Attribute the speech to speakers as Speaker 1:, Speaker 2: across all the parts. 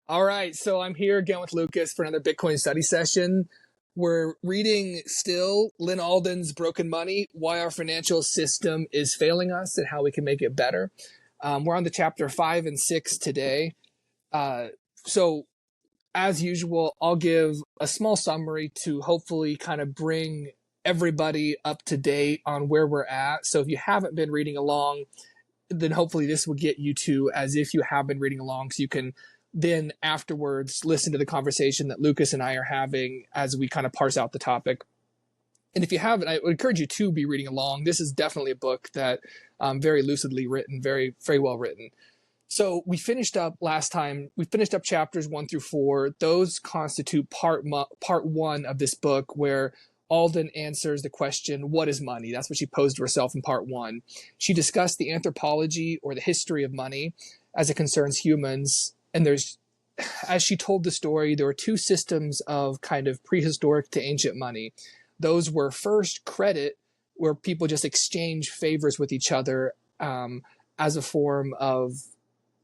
Speaker 1: All right, so I'm here again with Lucas for another Bitcoin study session. We're reading still Lyn Alden's Broken Money, Why Our Financial System is Failing Us and How We Can Make It Better. We're on the chapter 5 and 6 today. So as usual, I'll give a small summary to hopefully kind of bring everybody up to date on where we're at. So if you haven't been reading along, then hopefully this will get you to as if you have been reading along, so you can then afterwards listen to the conversation that Lucas and I are having as we kind of parse out the topic. And if you haven't, I would encourage you to be reading along. This is definitely a book that very lucidly written, very, very well written. So we finished up last time. We finished up chapters 1 through 4. Those constitute part 1 of this book, where Alden answers the question, what is money? That's what she posed to herself in part 1. She discussed the anthropology or the history of money as it concerns humans. And as she told the story, there were 2 systems of kind of prehistoric to ancient money. Those were first credit, where people just exchange favors with each other as a form of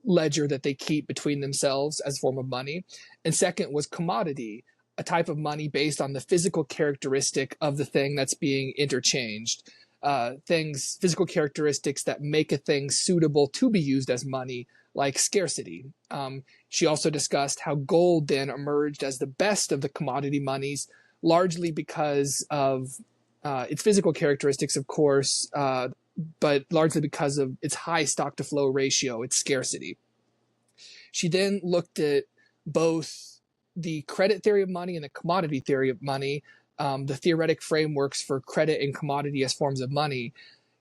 Speaker 1: ledger that they keep between themselves as a form of money. And second was commodity, a type of money based on the physical characteristic of the thing that's being interchanged. Physical characteristics that make a thing suitable to be used as money, like scarcity. She also discussed how gold then emerged as the best of the commodity monies, largely because of its physical characteristics, of course, but largely because of its high stock-to-flow ratio, its scarcity. She then looked at both the credit theory of money and the commodity theory of money, the theoretic frameworks for credit and commodity as forms of money.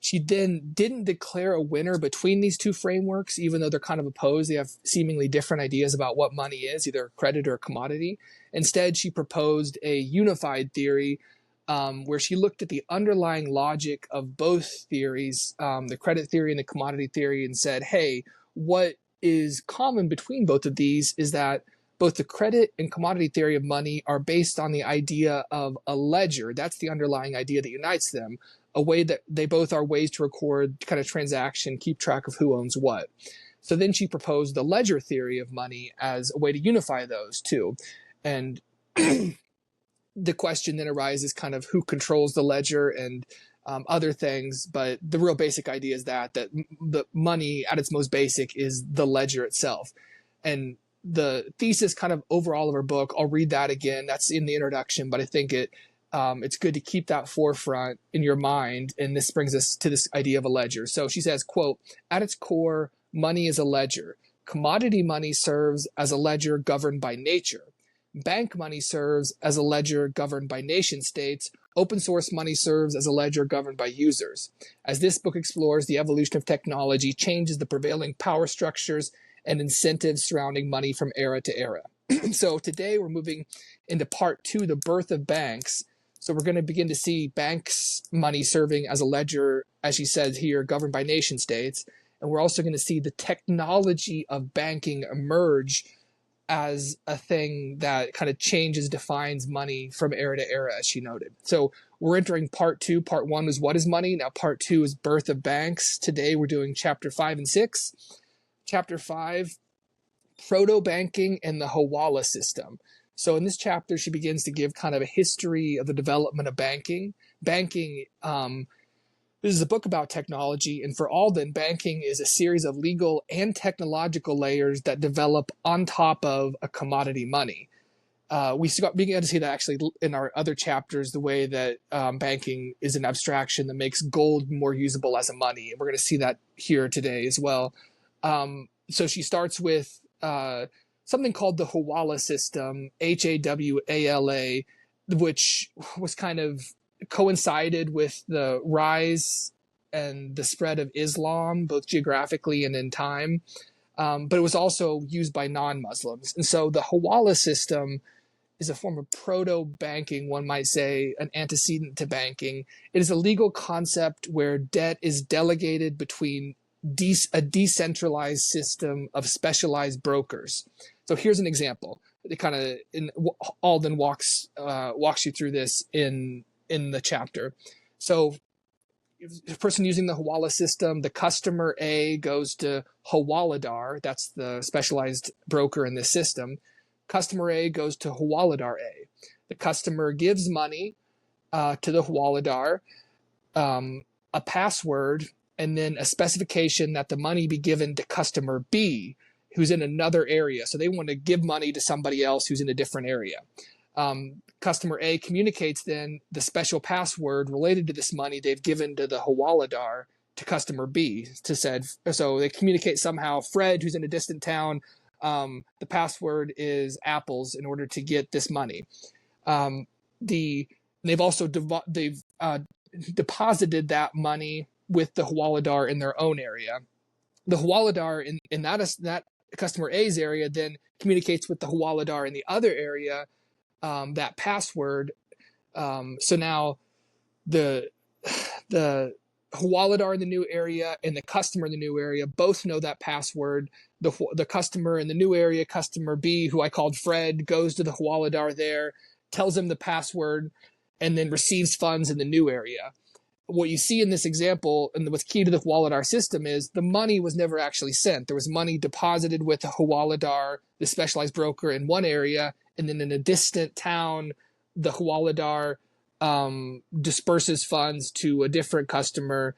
Speaker 1: She then didn't declare a winner between these 2 frameworks, even though they're kind of opposed. They have seemingly different ideas about what money is, either credit or commodity. Instead, she proposed a unified theory where she looked at the underlying logic of both theories, the credit theory and the commodity theory, and said, hey, what is common between both of these is that both the credit and commodity theory of money are based on the idea of a ledger. That's the underlying idea that unites them, a way that they both are ways to record kind of transaction, keep track of who owns what. So then she proposed the ledger theory of money as a way to unify those 2. And the question then arises kind of who controls the ledger and other things, but the real basic idea is that the money at its most basic is the ledger itself. And the thesis kind of overall of her book, I'll read that again. That's in the introduction, but I think it's good to keep that forefront in your mind. And this brings us to this idea of a ledger. So she says, quote, at its core, money is a ledger. Commodity money serves as a ledger governed by nature. Bank money serves as a ledger governed by nation states. Open source money serves as a ledger governed by users. As this book explores, the evolution of technology changes the prevailing power structures and incentives surrounding money from era to era. So today we're moving into part 2, the birth of banks. So we're going to begin to see banks' money serving as a ledger, as she says here, governed by nation states. And we're also going to see the technology of banking emerge as a thing that kind of defines money from era to era, as she noted. So we're entering part 2. Part 1 was what is money? Now part 2 is birth of banks. Today we're doing chapter 5 and 6. Chapter 5, Proto-Banking and the Hawala system. So in this chapter, she begins to give kind of a history of the development of banking. Banking, this is a book about technology, and for Alden, banking is a series of legal and technological layers that develop on top of a commodity money. We began to see that actually in our other chapters, the way that banking is an abstraction that makes gold more usable as a money. And we're going to see that here today as well. So she starts with something called the Hawala system, Hawala, which was kind of coincided with the rise and the spread of Islam, both geographically and in time. But it was also used by non-Muslims. And so the Hawala system is a form of proto-banking, one might say, an antecedent to banking. It is a legal concept where debt is delegated between a decentralized system of specialized brokers. So here's an example. It kind of Alden walks you through this in the chapter. So the person using the Hawala system, the customer A goes to Hawaladar. That's the specialized broker in this system. Customer A goes to Hawaladar A. The customer gives money to the Hawaladar, a password, and then a specification that the money be given to customer B, who's in another area. So they want to give money to somebody else who's in a different area. Customer A communicates then the special password related to this money they've given to the Hawaladar to customer B. So they communicate somehow, Fred, who's in a distant town, the password is apples in order to get this money. They've also deposited that money with the Hawaladar in their own area. The Hawaladar in that customer A's area then communicates with the Hawaladar in the other area, that password. So now the Hawaladar in the new area and the customer in the new area both know that password. The customer in the new area, customer B, who I called Fred, goes to the Hawaladar there, tells him the password, and then receives funds in the new area. What you see in this example, and what's key to the Hawaladar system, is the money was never actually sent. There was money deposited with the Hawaladar, the specialized broker, in one area, and then in a distant town, the Hawaladar disperses funds to a different customer,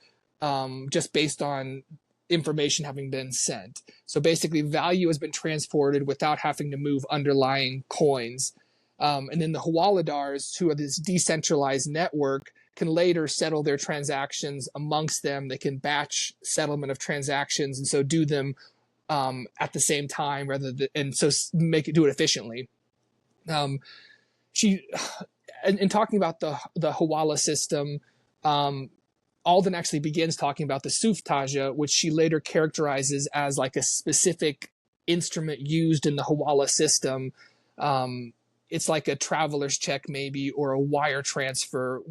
Speaker 1: just based on information having been sent. So basically, value has been transported without having to move underlying coins. And then the Hawaladars, who are this decentralized network, can later settle their transactions amongst them. They can batch settlement of transactions, and so do them at the same time, and so do it efficiently. In talking about the Hawala system, Alden actually begins talking about the Suftaja, which she later characterizes as like a specific instrument used in the Hawala system. It's like a traveler's check maybe, or a wire transfer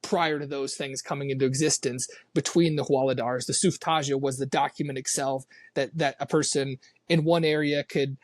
Speaker 1: prior to those things coming into existence between the Hawaladars. The Suftaja was the document itself that a person in one area could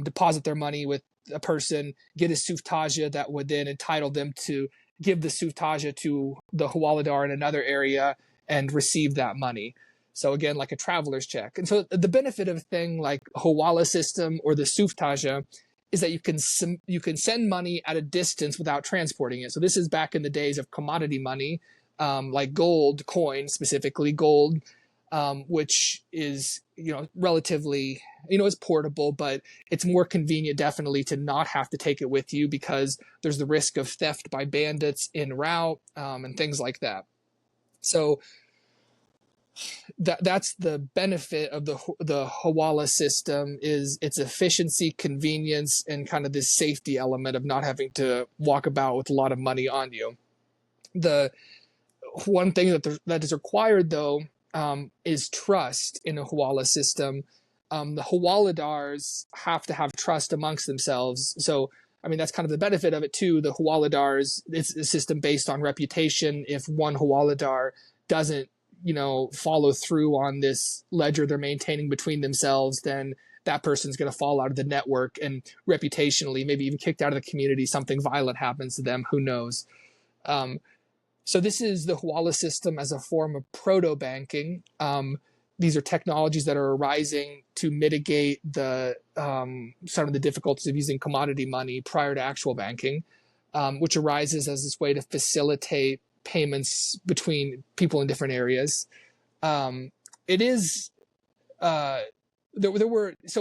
Speaker 1: deposit their money with a person, get a Suftaja that would then entitle them to give the Suftaja to the Hawaladar in another area and receive that money. So again, like a traveler's check. And so the benefit of a thing like Hawala system or the Suftaja is that you can send money at a distance without transporting it. So this is back in the days of commodity money, like gold coin, specifically gold, which is, relatively, it's portable, but it's more convenient definitely to not have to take it with you because there's the risk of theft by bandits en route, and things like that. So that's the benefit of the Hawala system, is its efficiency, convenience, and kind of this safety element of not having to walk about with a lot of money on you. The one thing that is required though, is trust in a Hawala system. The Hawaladars have to have trust amongst themselves. So, that's kind of the benefit of it too. The Hawaladars, it's a system based on reputation. If one Hawaladar doesn't follow through on this ledger they're maintaining between themselves, then that person's going to fall out of the network, and reputationally, maybe even kicked out of the community, something violent happens to them, who knows. So this is the Hawala system as a form of proto-banking. These are technologies that are arising to mitigate some of the difficulties of using commodity money prior to actual banking, which arises as this way to facilitate payments between people in different areas. It is so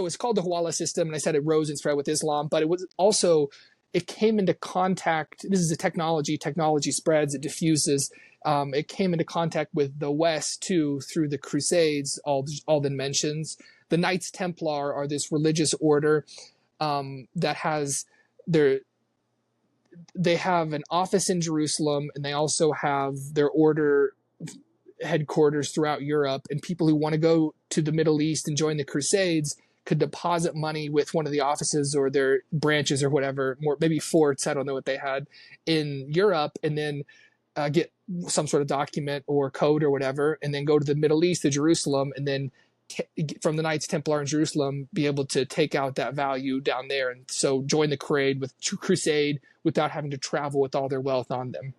Speaker 1: it's called the Hawala system, and I said it rose and spread with Islam, but it came into contact. This is a technology spreads, it diffuses. It came into contact with the West too through the Crusades. Alden mentions the Knights Templar are this religious order that has they have an office in Jerusalem, and they also have their order headquarters throughout Europe. And people who want to go to the Middle East and join the Crusades could deposit money with one of the offices or their branches or whatever, maybe forts, I don't know what they had, in Europe, and then get some sort of document or code or whatever, and then go to the Middle East, to Jerusalem, and then from the Knights Templar in Jerusalem, be able to take out that value down there, and so join the crusade without having to travel with all their wealth on them.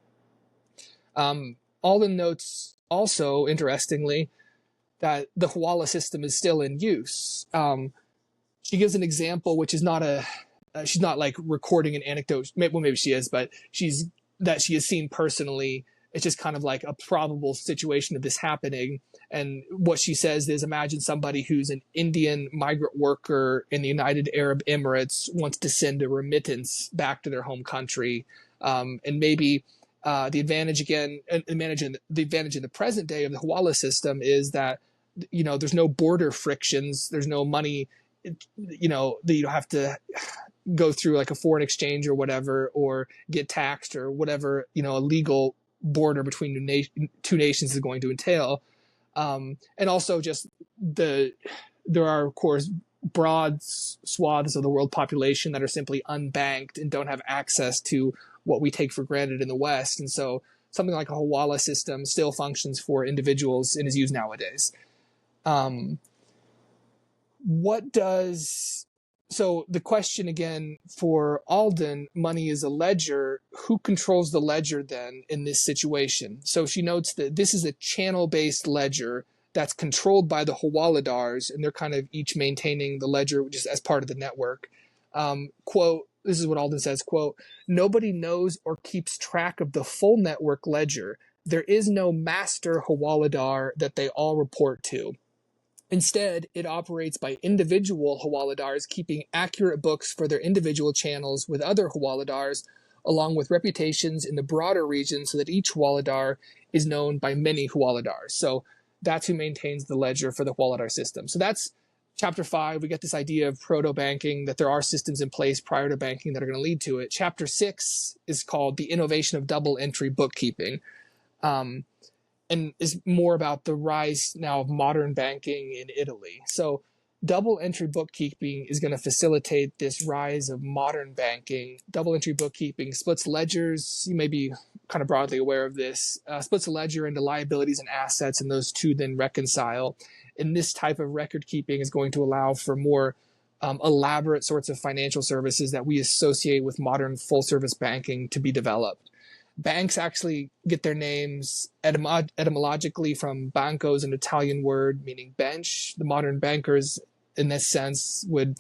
Speaker 1: Alden notes also, interestingly, that the Hawala system is still in use. She gives an example, which is not she's not like recording an anecdote. Well, maybe she is, but she has seen personally. It's just kind of like a probable situation of this happening. And what she says is, imagine somebody who's an Indian migrant worker in the United Arab Emirates wants to send a remittance back to their home country. And maybe the advantage in the present day of the Hawala system is that, there's no border frictions. There's no money, that you don't have to go through like a foreign exchange or whatever, or get taxed or whatever, a legal border between two nations is going to entail. And also just there are, of course, broad swaths of the world population that are simply unbanked and don't have access to what we take for granted in the West. And so something like a Hawala system still functions for individuals and is used nowadays. So the question again for Alden, money is a ledger. Who controls the ledger then in this situation? So she notes that this is a channel-based ledger that's controlled by the Hawaladars, and they're kind of each maintaining the ledger just as part of the network. Quote, this is what Alden says, quote, "Nobody knows or keeps track of the full network ledger. There is no master Hawaladar that they all report to. Instead, it operates by individual Hawaladars keeping accurate books for their individual channels with other Hawaladars, along with reputations in the broader region so that each Hawaladar is known by many Hawaladars." So that's who maintains the ledger for the Hawaladar system. So that's Chapter 5. We get this idea of proto-banking, that there are systems in place prior to banking that are going to lead to it. Chapter 6 is called The Innovation of Double Entry Bookkeeping. And is more about the rise now of modern banking in Italy. So double entry bookkeeping is going to facilitate this rise of modern banking. Double entry bookkeeping splits ledgers. You may be kind of broadly aware of this. Splits a ledger into liabilities and assets, and those two then reconcile. And this type of record keeping is going to allow for more elaborate sorts of financial services that we associate with modern full service banking to be developed. Banks actually get their names etymologically from banco is an Italian word meaning bench. The modern bankers, in this sense, would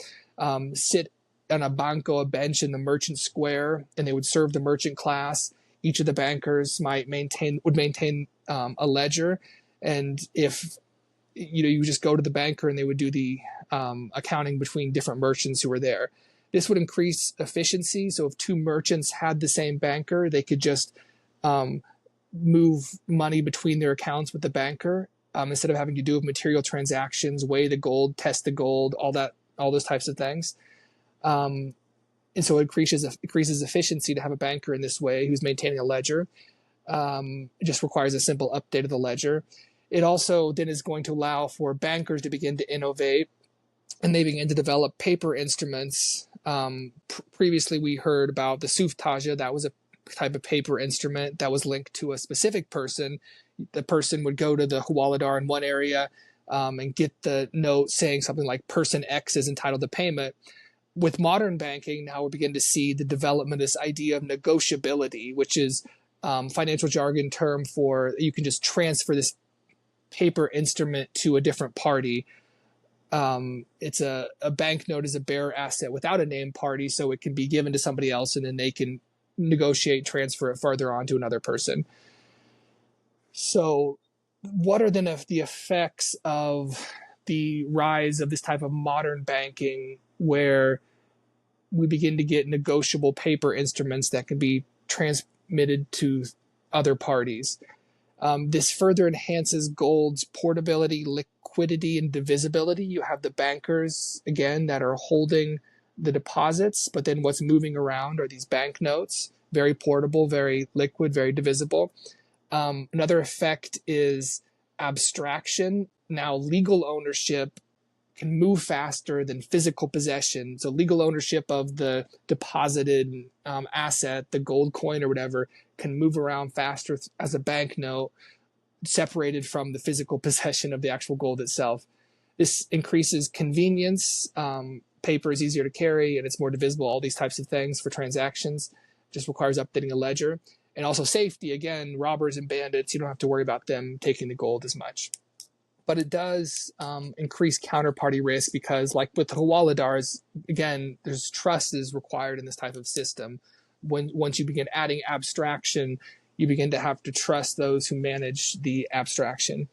Speaker 1: sit on a banco, a bench in the merchant square, and they would serve the merchant class. Each of the bankers would maintain a ledger, and if you would just go to the banker and they would do the accounting between different merchants who were there. This would increase efficiency. So if two merchants had the same banker, they could just move money between their accounts with the banker instead of having to do material transactions, weigh the gold, test the gold, all those types of things. And so it increases efficiency to have a banker in this way who's maintaining a ledger. It just requires a simple update of the ledger. It also then is going to allow for bankers to begin to innovate, and they begin to develop paper instruments. Previously, we heard about the suftaja. That was a type of paper instrument that was linked to a specific person. The person would go to the Hawaladar in one area and get the note saying something like person X is entitled to payment. With modern banking, now we begin to see the development of this idea of negotiability, which is financial jargon term for you can just transfer this paper instrument to a different party. It's a banknote is a bearer asset without a named party, so it can be given to somebody else and then they can negotiate, transfer it further on to another person. So what are then the effects of the rise of this type of modern banking where we begin to get negotiable paper instruments that can be transmitted to other parties? This further enhances gold's portability, liquidity, and divisibility. You have the bankers, again, that are holding the deposits, but then what's moving around are these banknotes, very portable, very liquid, very divisible. Another effect is abstraction. Now, legal ownership can move faster than physical possession. So legal ownership of the deposited asset, the gold coin or whatever, can move around faster as a banknote, separated from the physical possession of the actual gold itself. This increases convenience. Paper is easier to carry and it's more divisible, all these types of things for transactions. Just requires updating a ledger. And also safety, again, robbers and bandits, you don't have to worry about them taking the gold as much. But it does increase counterparty risk because, like with Hawala DARs, again, there's trust is required in this type of system. Once you begin adding abstraction, you begin to have to trust those who manage the abstraction.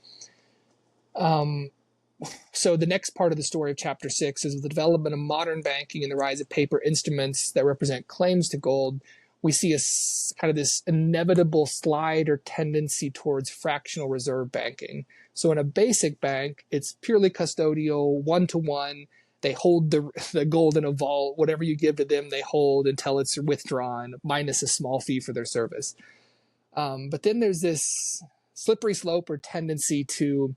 Speaker 1: So the next part of the story of chapter 6 is the development of modern banking and the rise of paper instruments that represent claims to gold. We see a kind of this inevitable slide or tendency towards fractional reserve banking. So in a basic bank, it's purely custodial, one-to-one. They hold the gold in a vault. Whatever you give to them, they hold until it's withdrawn, minus a small fee for their service. But then there's this slippery slope or tendency to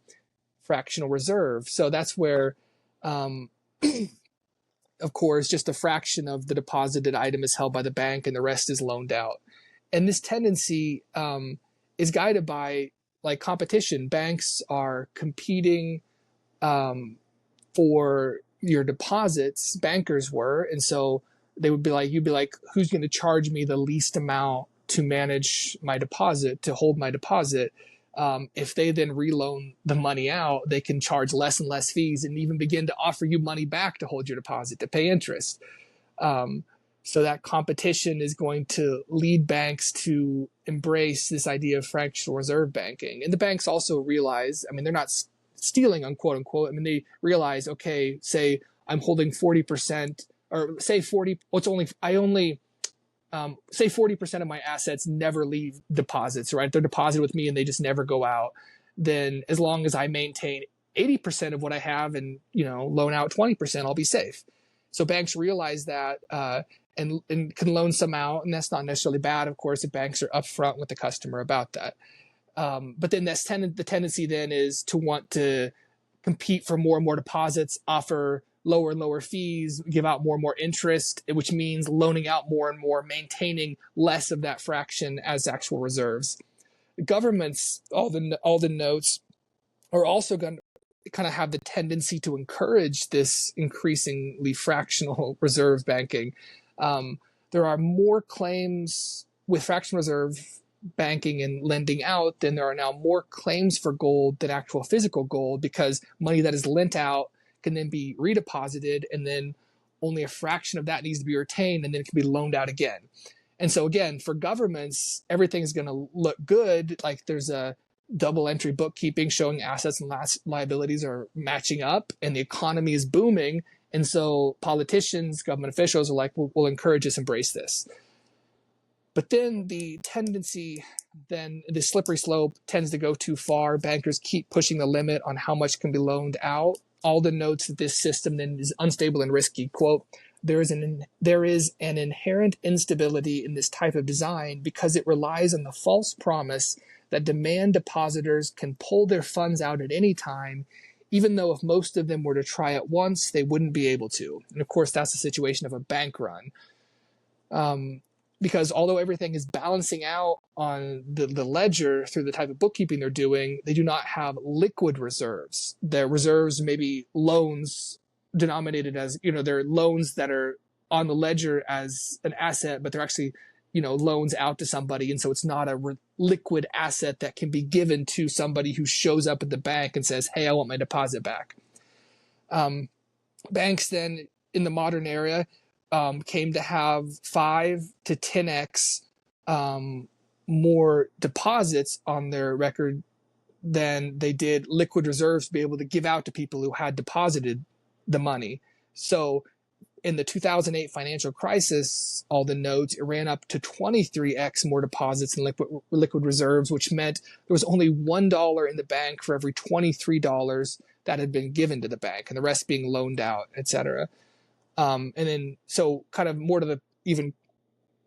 Speaker 1: fractional reserve. So that's where, of course, just a fraction of the deposited item is held by the bank and the rest is loaned out. And this tendency is guided by like competition. Banks are competing for your deposits, bankers were. And so they would be like, you'd be like, who's going to charge me the least amount to manage my deposit, to hold my deposit? If they then reloan the money out, they can charge less and less fees and even begin to offer you money back to hold your deposit, to pay interest. So that competition is going to lead banks to embrace this idea of fractional reserve banking. And the banks also realize, I mean, they're not stealing, unquote, unquote. I mean, they realize, okay, say I'm holding 40%, or say 40, say 40% of my assets never leave deposits, right? They're deposited with me and they just never go out. Then as long as I maintain 80% of what I have and, loan out 20%, I'll be safe. So banks realize that, and can loan some out. And that's not necessarily bad. Of course, if banks are upfront with the customer about that. But then the tendency then is to want to compete for more and more deposits, offer lower and lower fees, give out more and more interest, which means loaning out more and more, maintaining less of that fraction as actual reserves. Governments, Alden notes, are also going to kind of have the tendency to encourage this increasingly fractional reserve banking. There are more claims with fractional reserve banking and lending out than there are now more claims for gold than actual physical gold, because money that is lent out can then be redeposited, and then only a fraction of that needs to be retained, and then it can be loaned out again. And so again, for governments, everything's going to look good. Like there's a double entry bookkeeping showing assets and liabilities are matching up and the economy is booming. And so politicians, government officials are like, we'll encourage this, embrace this. But then the tendency, then the slippery slope tends to go too far. Bankers keep pushing the limit on how much can be loaned out. Alden notes that this system then is unstable and risky. Quote, there is an inherent instability in this type of design because it relies on the false promise that demand depositors can pull their funds out at any time, even though if most of them were to try at once, they wouldn't be able to. And of course, that's the situation of a bank run. Because although everything is balancing out on the ledger through the type of bookkeeping they're doing, they do not have liquid reserves. Their reserves may be loans denominated as, they're loans that are on the ledger as an asset, but they're actually, loans out to somebody. And so it's not a liquid asset that can be given to somebody who shows up at the bank and says, hey, I want my deposit back. Banks then in the modern era came to have 5 to 10x more deposits on their record than they did liquid reserves to be able to give out to people who had deposited the money. So in the 2008 financial crisis, Alden notes, it ran up to 23x more deposits in liquid reserves, which meant there was only $1 in the bank for every $23 that had been given to the bank, and the rest being loaned out, etc. And then, so kind of more to the even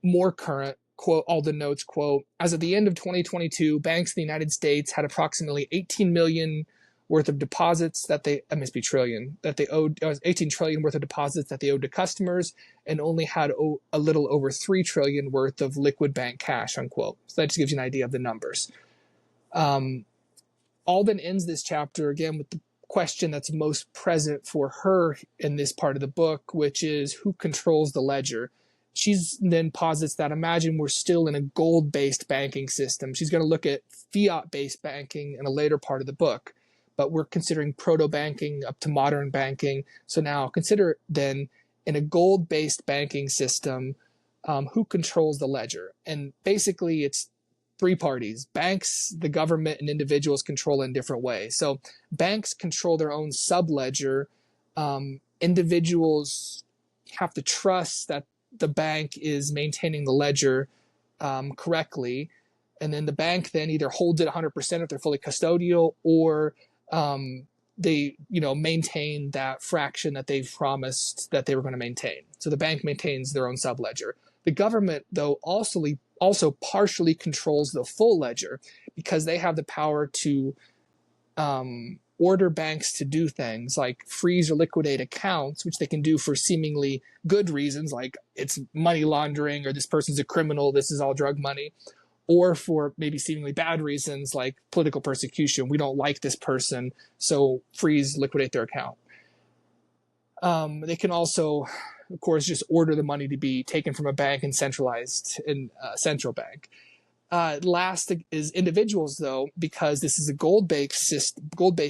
Speaker 1: more current quote, Alden notes, quote, as of the end of 2022, banks in the United States had approximately 18 million worth of deposits that they, that must be trillion, that they owed, 18 trillion worth of deposits that they owed to customers, and only had a little over 3 trillion worth of liquid bank cash, unquote. So that just gives you an idea of the numbers. Alden ends this chapter again with the question that's most present for her in this part of the book, which is who controls the ledger. she's then posits that imagine we're still in a gold-based banking system. She's going to look at fiat-based banking in a later part of the book, but we're considering proto-banking up to modern banking. So now consider then in a gold-based banking system, who controls the ledger? And basically it's three parties: banks, the government, and individuals control in different ways. So banks control their own subledger. Individuals have to trust that the bank is maintaining the ledger correctly, and then the bank then either holds it 100% if they're fully custodial, or they maintain that fraction that they've promised that they were going to maintain. So the bank maintains their own subledger. The government, though, also partially controls the full ledger, because they have the power to order banks to do things like freeze or liquidate accounts, which they can do for seemingly good reasons, like it's money laundering or this person's a criminal, this is all drug money, or for maybe seemingly bad reasons like political persecution. We don't like this person, so freeze, liquidate their account. They can also, of course, just order the money to be taken from a bank and centralized in a central bank. Last is individuals, though, because this is a gold-based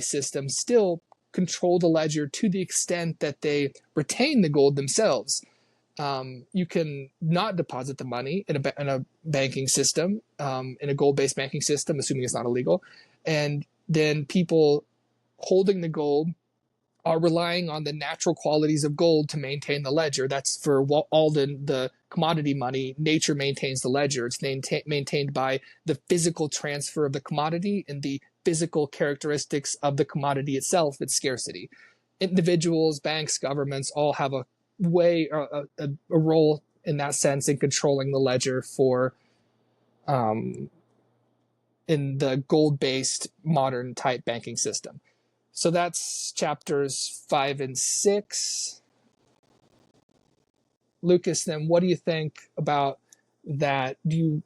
Speaker 1: system, still control the ledger to the extent that they retain the gold themselves. You can not deposit the money in a banking system, in a gold-based banking system, assuming it's not illegal. And then people holding the gold are relying on the natural qualities of gold to maintain the ledger. That's for Alden, the commodity money. Nature maintains the ledger. It's maintained by the physical transfer of the commodity and the physical characteristics of the commodity itself, its scarcity. Individuals, banks, governments all have a role in that sense in controlling the ledger for in the gold-based modern type banking system. So that's chapters 5 and 6. Lucas, then what do you think about that? I don't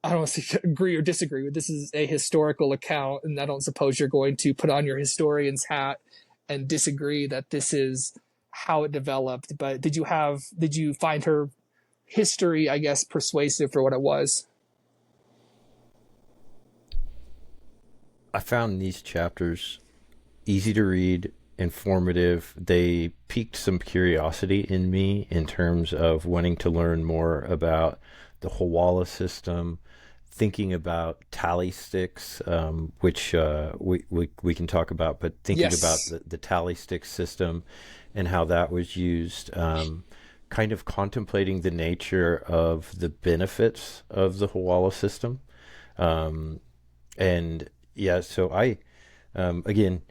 Speaker 1: know if you agree or disagree, but this is a historical account, and I don't suppose you're going to put on your historian's hat and disagree that this is how it developed. But did you find her history, I guess, persuasive for what it was?
Speaker 2: I found these chapters easy to read, informative. They piqued some curiosity in me in terms of wanting to learn more about the Hawala system, thinking about tally sticks, which we can talk about, but thinking about the tally stick system and how that was used, kind of contemplating the nature of the benefits of the Hawala system. And yeah, so again,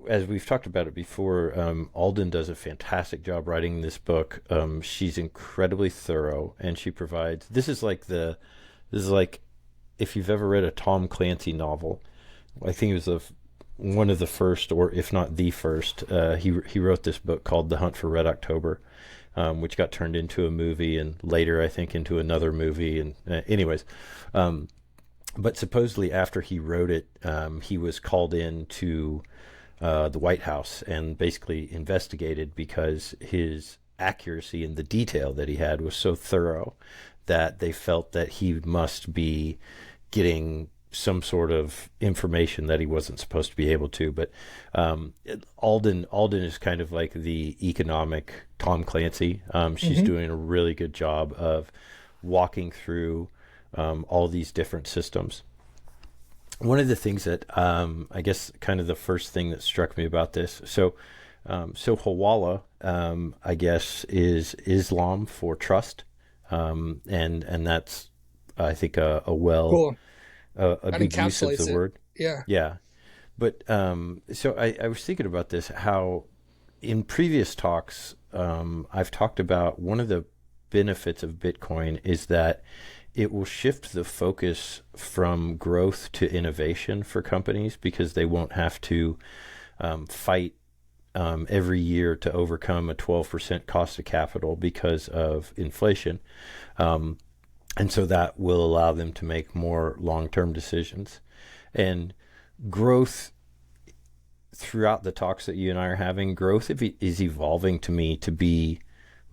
Speaker 2: as we've talked about it before, Alden does a fantastic job writing this book. She's incredibly thorough, and she provides. This is like if you've ever read a Tom Clancy novel. I think it was one of the first, or if not the first. He wrote this book called The Hunt for Red October, which got turned into a movie, and later I think into another movie. And anyways. But supposedly after he wrote it, he was called in to the White House and basically investigated because his accuracy in the detail that he had was so thorough that they felt that he must be getting some sort of information that he wasn't supposed to be able to. But Alden is kind of like the economic Tom Clancy. She's doing a really good job of walking through all these different systems. One of the things that I guess kind of the first thing that struck me about this, so Hawala, I guess, is Islam for trust, and that's, I think, a
Speaker 1: Cool.
Speaker 2: good use of the word.
Speaker 1: Yeah.
Speaker 2: But so I was thinking about this, how in previous talks I've talked about one of the benefits of Bitcoin is that it will shift the focus from growth to innovation for companies, because they won't have to fight every year to overcome a 12% cost of capital because of inflation. And so that will allow them to make more long-term decisions. And growth, throughout the talks that you and I are having, growth is evolving to me to be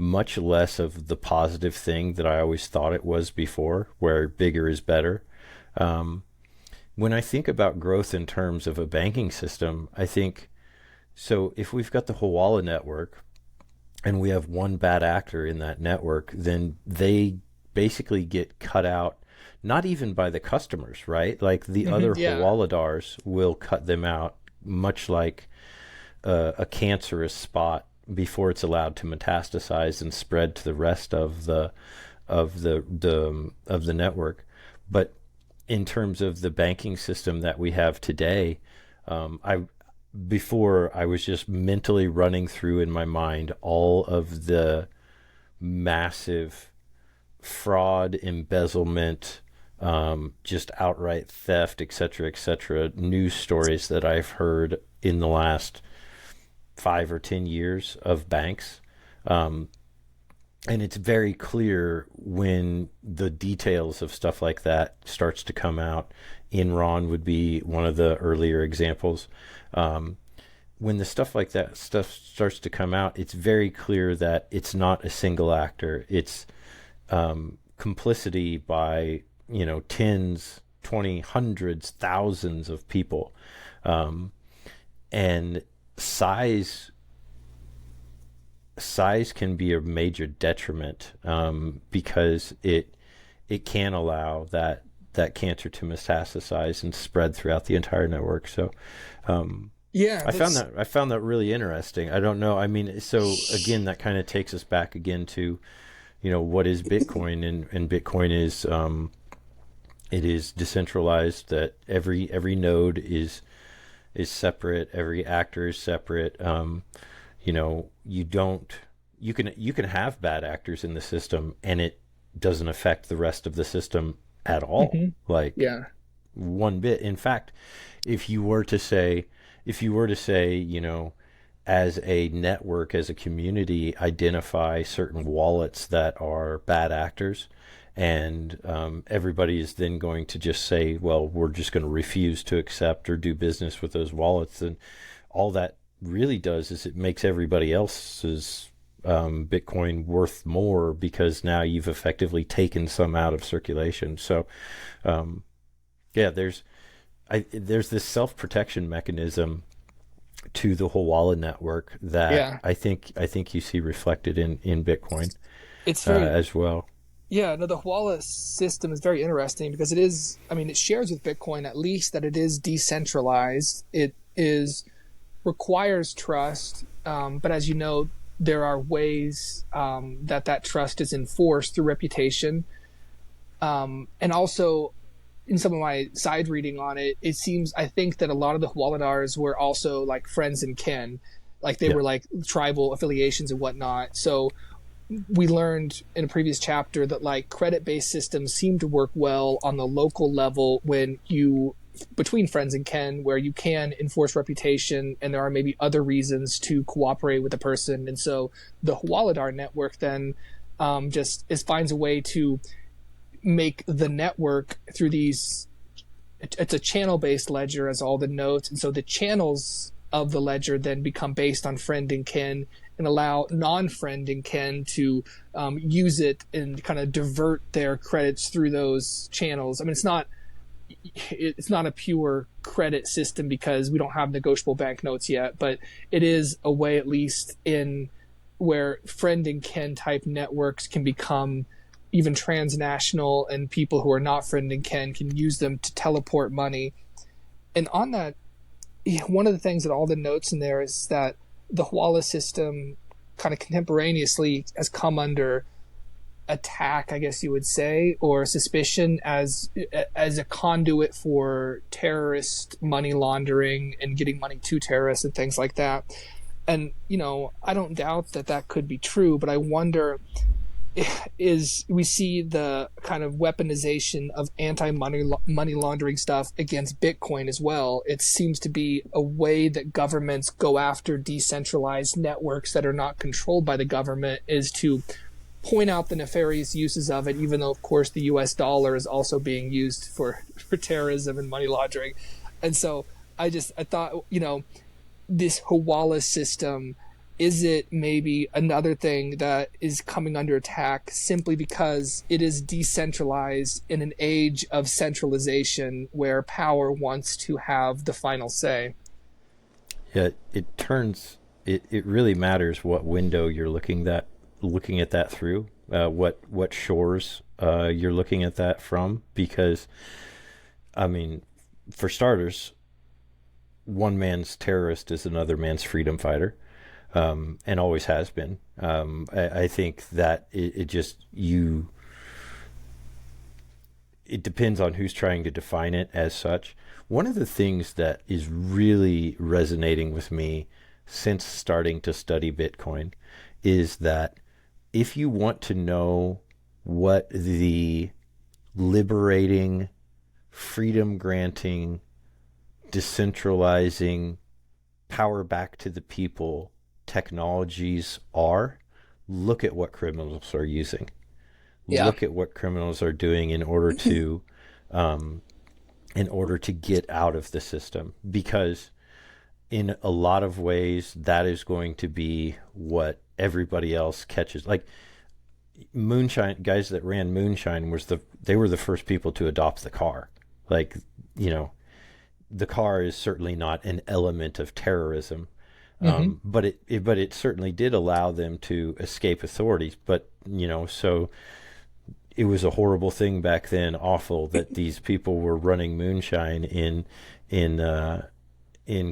Speaker 2: much less of the positive thing that I always thought it was before, where bigger is better. Um, when I think about growth in terms of a banking system, I think so. If we've got the Hawala network and we have one bad actor in that network, then they basically get cut out, not even by the customers, right? Like the other
Speaker 1: Yeah.
Speaker 2: Hawaladars will cut them out, much like a cancerous spot before it's allowed to metastasize and spread to the rest of the network. But in terms of the banking system that we have today, I before I was just mentally running through in my mind all of the massive fraud, embezzlement, just outright theft, et cetera, news stories that I've heard in the last 5 or 10 years of banks. Um, and it's very clear when the details of stuff like that starts to come out. Enron would be one of the earlier examples. Um, when the stuff like that stuff starts to come out, it's very clear that it's not a single actor. It's complicity by tens, 20, hundreds, thousands of people, and size can be a major detriment, because it can allow that cancer to metastasize and spread throughout the entire network. So
Speaker 1: Yeah,
Speaker 2: I found that really interesting. I don't know. I mean, so again, that kind of takes us back again to, what is Bitcoin, and Bitcoin is it is decentralized. That every node is separate. Every actor is separate. You can have bad actors in the system, and it doesn't affect the rest of the system at all. Like,
Speaker 1: yeah,
Speaker 2: one bit. In fact, if you were to say, as a network, as a community, identify certain wallets that are bad actors, and everybody is then going to just say, well, we're just going to refuse to accept or do business with those wallets, then all that really does is it makes everybody else's Bitcoin worth more, because now you've effectively taken some out of circulation. So yeah, there's this self-protection mechanism to the Hawala network that
Speaker 1: yeah.
Speaker 2: I think you see reflected in Bitcoin
Speaker 1: It's very
Speaker 2: as well.
Speaker 1: Yeah, no, the Hawala system is very interesting because it is, I mean, it shares with Bitcoin at least that it is decentralized. It requires trust, but as you know, there are ways that trust is enforced through reputation. And also, in some of my side reading on it, I think that a lot of the Hawaladars were also like friends and kin. Like they were like tribal affiliations and whatnot. So we learned in a previous chapter that like credit-based systems seem to work well on the local level between friends and kin, where you can enforce reputation and there are maybe other reasons to cooperate with a person. And so the Hawaladar network then finds a way to make the network through it's a channel-based ledger, as all the notes. And so the channels of the ledger then become based on friend and kin, and allow non-friend and kin to use it and kind of divert their credits through those channels. I mean, it's not a pure credit system because we don't have negotiable banknotes yet, but it is a way, at least in where friend and kin type networks can become even transnational, and people who are not friend and kin can use them to teleport money. And on that, one of the things that all the notes in there is that the Hawala system kind of contemporaneously has come under attack, I guess you would say, or suspicion as a conduit for terrorist money laundering and getting money to terrorists and things like that. And, I don't doubt that could be true, but I wonder, we see the kind of weaponization of money laundering stuff against Bitcoin as well. It seems to be a way that governments go after decentralized networks that are not controlled by the government, is to point out the nefarious uses of it, even though, of course, the US dollar is also being used for terrorism and money laundering. And so I thought, this Hawala system is it maybe another thing that is coming under attack simply because it is decentralized in an age of centralization where power wants to have the final say?
Speaker 2: Yeah, it really matters what window you're looking at that through, what shores you're looking at that from, because I mean, for starters, one man's terrorist is another man's freedom fighter, and always has been. I think that it depends on who's trying to define it as such. One of the things that is really resonating with me since starting to study Bitcoin is that if you want to know what the liberating, freedom granting, decentralizing, power back to the people technologies are, look at what criminals are using.
Speaker 1: Yeah.
Speaker 2: Look at what criminals are doing in order to get out of the system, because in a lot of ways that is going to be what everybody else catches. Like moonshine guys that ran moonshine they were the first people to adopt the car. Like, the car is certainly not an element of terrorism, but it certainly did allow them to escape authorities. But so it was a horrible thing back then, awful that these people were running moonshine in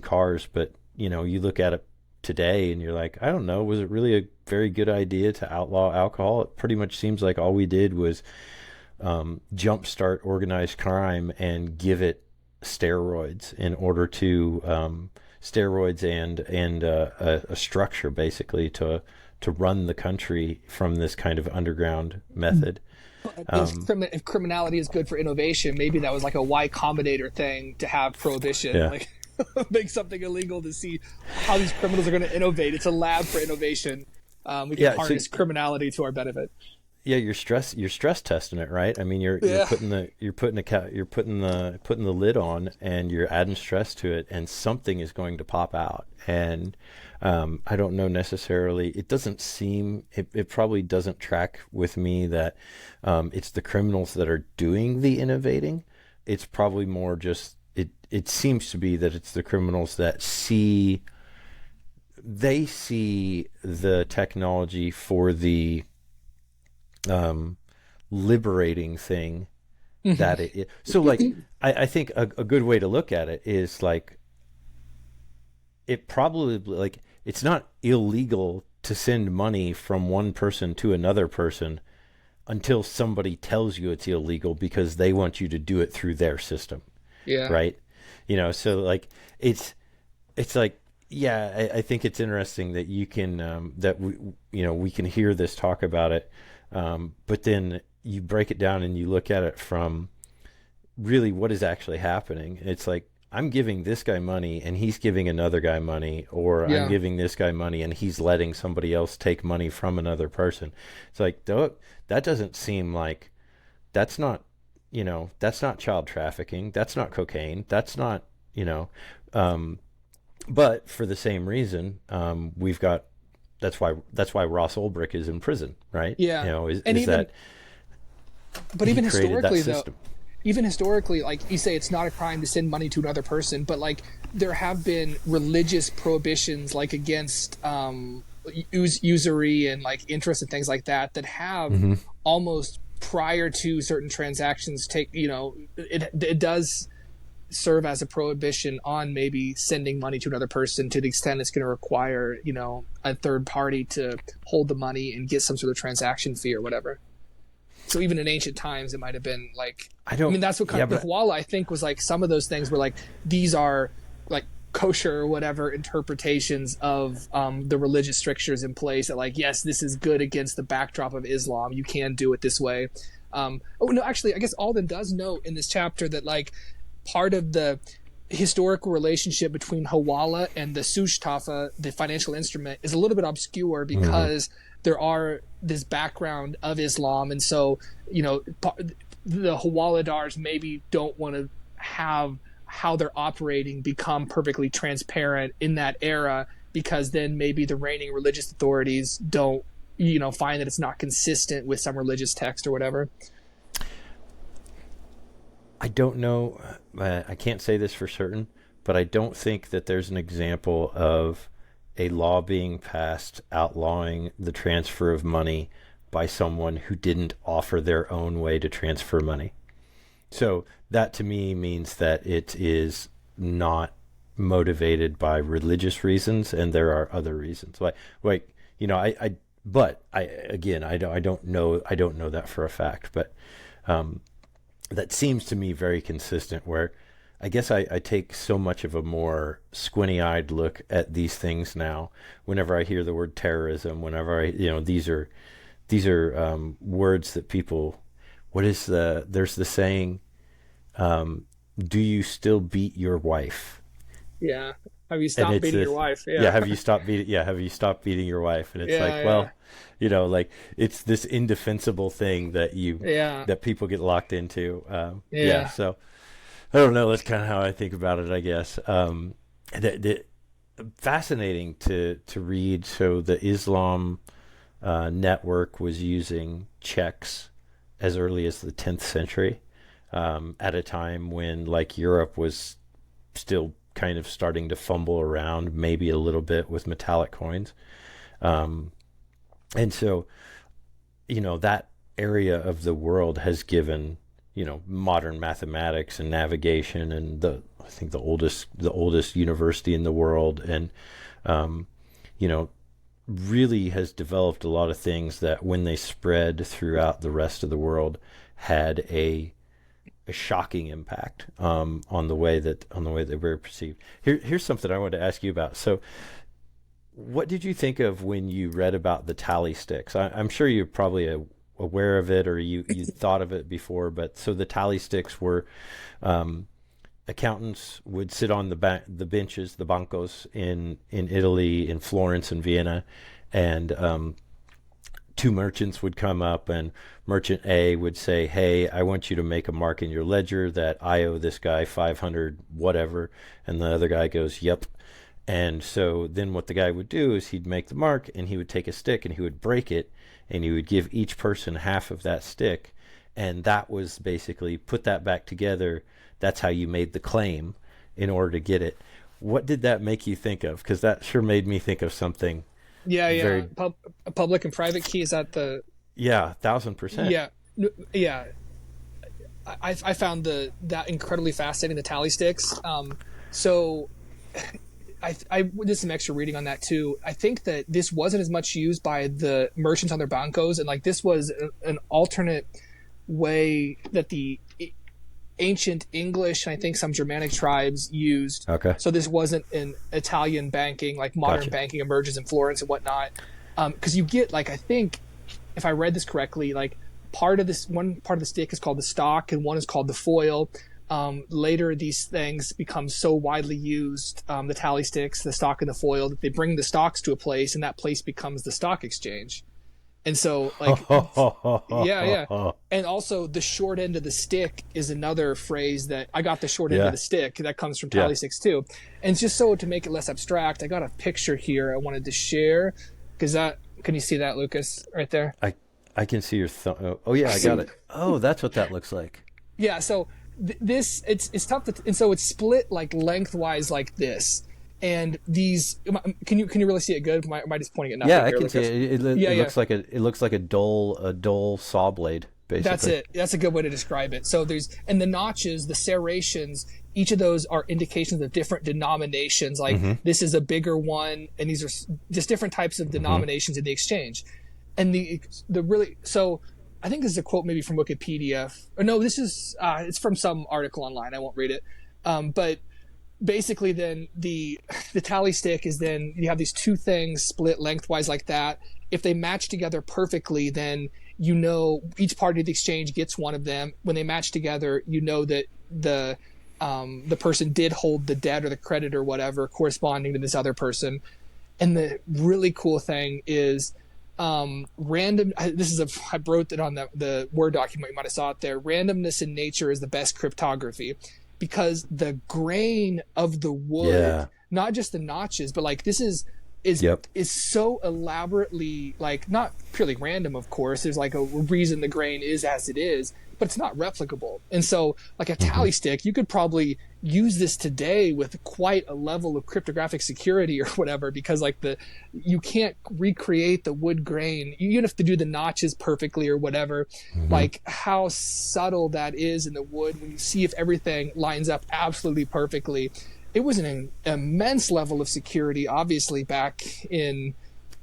Speaker 2: cars. But you look at it today and you're like, I don't know, was it really a very good idea to outlaw alcohol? It pretty much seems like all we did was jumpstart organized crime and give it steroids in order to steroids and a structure basically to run the country from this kind of underground method.
Speaker 1: If criminality is good for innovation, maybe that was like a Y Combinator thing to have prohibition.
Speaker 2: Yeah.
Speaker 1: Like make something illegal to see how these criminals are going to innovate. It's a lab for innovation. We can harness criminality to our benefit.
Speaker 2: Yeah, you're stress testing it, right? I mean, you're putting the lid on, and you're adding stress to it, and something is going to pop out. And I don't know necessarily. It doesn't seem. It probably doesn't track with me that it's the criminals that are doing the innovating. It's probably more just. It seems to be that it's the criminals that see the technology for the liberating thing that it. So like, I think a good way to look at it is like, it probably, like, it's not illegal to send money from one person to another person until somebody tells you it's illegal because they want you to do it through their system.
Speaker 1: Yeah.
Speaker 2: Right. So like, it's like, yeah, I think it's interesting that you can, that we can hear this talk about it. But then you break it down and you look at it from really what is actually happening. It's like, I'm giving this guy money and he's giving another guy money, or I'm giving this guy money and he's letting somebody else take money from another person. It's like, that doesn't seem like, that's not child trafficking. That's not cocaine. That's not, but for the same reason, we've got, that's why Ross Ulbricht is in prison, right?
Speaker 1: Yeah. But even historically, like you say, it's not a crime to send money to another person, but like there have been religious prohibitions, like against usury and like interest and things like that have almost prior to certain transactions it does serve as a prohibition on maybe sending money to another person to the extent it's going to require, a third party to hold the money and get some sort of transaction fee or whatever. So even in ancient times, it might have been like, that's what the Hawala, I think, was like, some of those things were like, these are like kosher or whatever interpretations of the religious strictures in place that like, yes, this is good against the backdrop of Islam. You can do it this way. Actually, I guess Alden does note in this chapter that like part of the historical relationship between Hawala and the Sushtafa, the financial instrument, is a little bit obscure because there are this background of Islam, and so the Hawaladars maybe don't want to have how they're operating become perfectly transparent in that era, because then maybe the reigning religious authorities don't, find that it's not consistent with some religious text or whatever.
Speaker 2: I don't know. I can't say this for certain, but I don't think that there's an example of a law being passed outlawing the transfer of money by someone who didn't offer their own way to transfer money. So that to me means that it is not motivated by religious reasons, and there are other reasons. I don't know that for a fact, but that seems to me very consistent. Where I guess I take so much of a more squinty-eyed look at these things now. Whenever I hear the word terrorism, whenever these are words that people. There's the saying, do you still beat your wife?
Speaker 1: Yeah. Have you stopped beating your wife?
Speaker 2: Yeah. Have you stopped beating your wife? And it's it's this indefensible thing that people get locked into. So I don't know. That's kind of how I think about it, I guess. Fascinating to read. So the Islam network was using checks as early as the 10th century, at a time when Europe was still kind of starting to fumble around maybe a little bit with metallic coins. And so, that area of the world has given, modern mathematics and navigation and I think the oldest university in the world. And, really has developed a lot of things that when they spread throughout the rest of the world had a shocking impact on the way that they were perceived. Here's something I wanted to ask you about. So what did you think of when you read about the tally sticks? I'm sure you're probably aware of it, or you thought of it before, but so the tally sticks were accountants would sit on the benches, the bancos in Italy, in Florence and Vienna, and two merchants would come up, and merchant A would say, hey, I want you to make a mark in your ledger that I owe this guy 500 whatever, and the other guy goes, yep. And so then what the guy would do is he'd make the mark, and he would take a stick and he would break it, and he would give each person half of that stick, and that was basically put that back together. That's how you made the claim in order to get it. What did that make you think of? Because that sure made me think of something.
Speaker 1: Yeah. Public and private key, is that the... Yeah,
Speaker 2: 1,000%.
Speaker 1: Yeah. I found that incredibly fascinating, the tally sticks. So I did some extra reading on that too. I think that this wasn't as much used by the merchants on their bancos, and this was an alternate way that the ancient English and I think some Germanic tribes used.
Speaker 2: Okay.
Speaker 1: So this wasn't an Italian banking, modern banking emerges in Florence and whatnot. Because you get I think, if I read this correctly, one part of the stick is called the stock and one is called the foil. Later these things become so widely used, the tally sticks, the stock and the foil, that they bring the stocks to a place, and that place becomes the stock exchange. And so, yeah. And also, the short end of the stick is another phrase that I got the short end of the stick. That comes from tally sticks too. And just so to make it less abstract, I got a picture here I wanted to share. Can you see that, Lucas, right there?
Speaker 2: I can see your thumb. Oh yeah, I got it. Oh, that's what that looks like.
Speaker 1: Yeah. So it's tough and so it's split lengthwise like this. And these, can you really see it good? Am I just pointing at nothing?
Speaker 2: Yeah, I can see it. It looks like a dull saw blade, basically.
Speaker 1: That's it. That's a good way to describe it. So and the notches, the serrations, each of those are indications of different denominations. This is a bigger one, and these are just different types of denominations in the exchange. And so I think this is a quote maybe from Wikipedia. Or no, this is it's from some article online. I won't read it. But basically then the tally stick is then you have these two things split lengthwise like that. If they match together perfectly, then each party of the exchange gets one of them. When they match together, that the person did hold the debt or the credit or whatever corresponding to this other person. And the really cool thing is random. I wrote it on the Word document. You might have saw it there. Randomness in nature is the best cryptography, because the grain of the wood not just the notches, but like this is
Speaker 2: Yep.
Speaker 1: is so elaborately, like, not purely random, of course. There's like a reason the grain is as it is, but it's not replicable. And so like a tally stick, you could probably use this today with quite a level of cryptographic security or whatever, because like you can't recreate the wood grain. You have to do the notches perfectly or whatever. Like how subtle that is in the wood when you see if everything lines up absolutely perfectly. It was an immense level of security, obviously, back in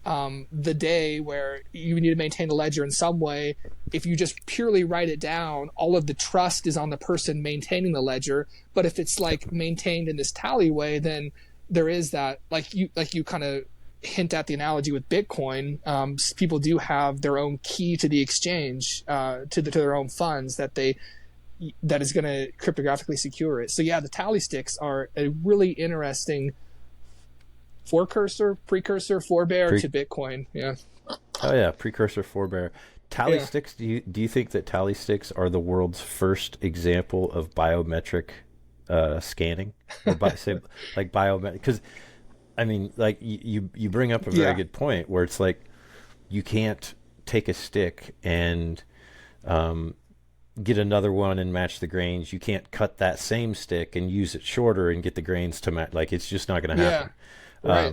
Speaker 1: the day where you need to maintain a ledger in some way. If you just purely write it down, all of the trust is on the person maintaining the ledger. But if it's like maintained in this tally way, then there is that, like you kind of hint at the analogy with Bitcoin. People do have their own key to the exchange, to their own funds that is going to cryptographically secure it. So yeah, the tally sticks are a really interesting precursor, forebear to Bitcoin. Yeah.
Speaker 2: Oh yeah, precursor, forebear. Tally sticks. Do you think that tally sticks are the world's first example of biometric scanning, or like biometric? Because I mean, like you bring up a very good point where it's like you can't take a stick and get another one and match the grains. You can't cut that same stick and use it shorter and get the grains to match. Like it's just not going to happen. Right.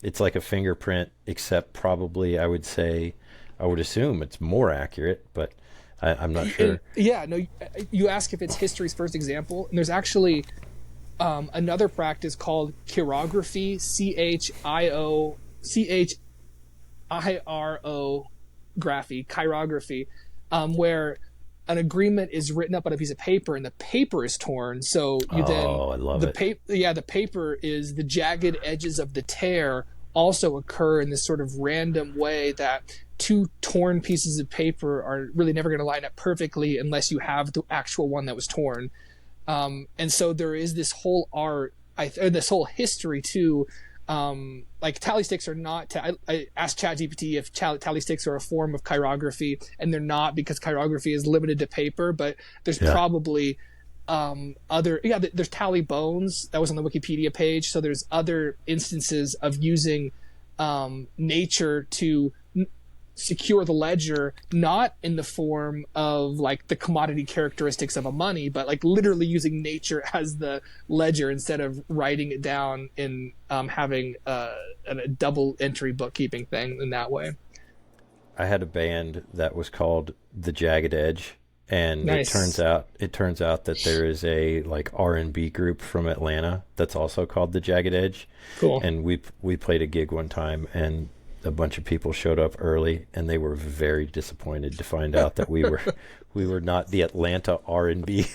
Speaker 2: It's like a fingerprint, except probably I would assume it's more accurate, but I'm not sure.
Speaker 1: You ask if it's history's first example, and there's actually another practice called chirography, chirography, where an agreement is written up on a piece of paper and the paper is torn. So I love it. The paper is the jagged edges of the tear also occur in this sort of random way that two torn pieces of paper are really never going to line up perfectly unless you have the actual one that was torn. And so there is this whole art, this whole history too. Like tally sticks are not. I asked ChatGPT if tally sticks are a form of chirography, and they're not, because chirography is limited to paper. But there's probably there's tally bones. That was on the Wikipedia page. So there's other instances of using nature to secure the ledger, not in the form of like the commodity characteristics of a money, but like literally using nature as the ledger instead of writing it down in having a double entry bookkeeping thing in that way.
Speaker 2: I had a band that was called The Jagged Edge, and it turns out that there is a like R&B group from Atlanta that's also called The Jagged Edge. Cool. And we played a gig one time, and a bunch of people showed up early, and they were very disappointed to find out that we were not the Atlanta R&B.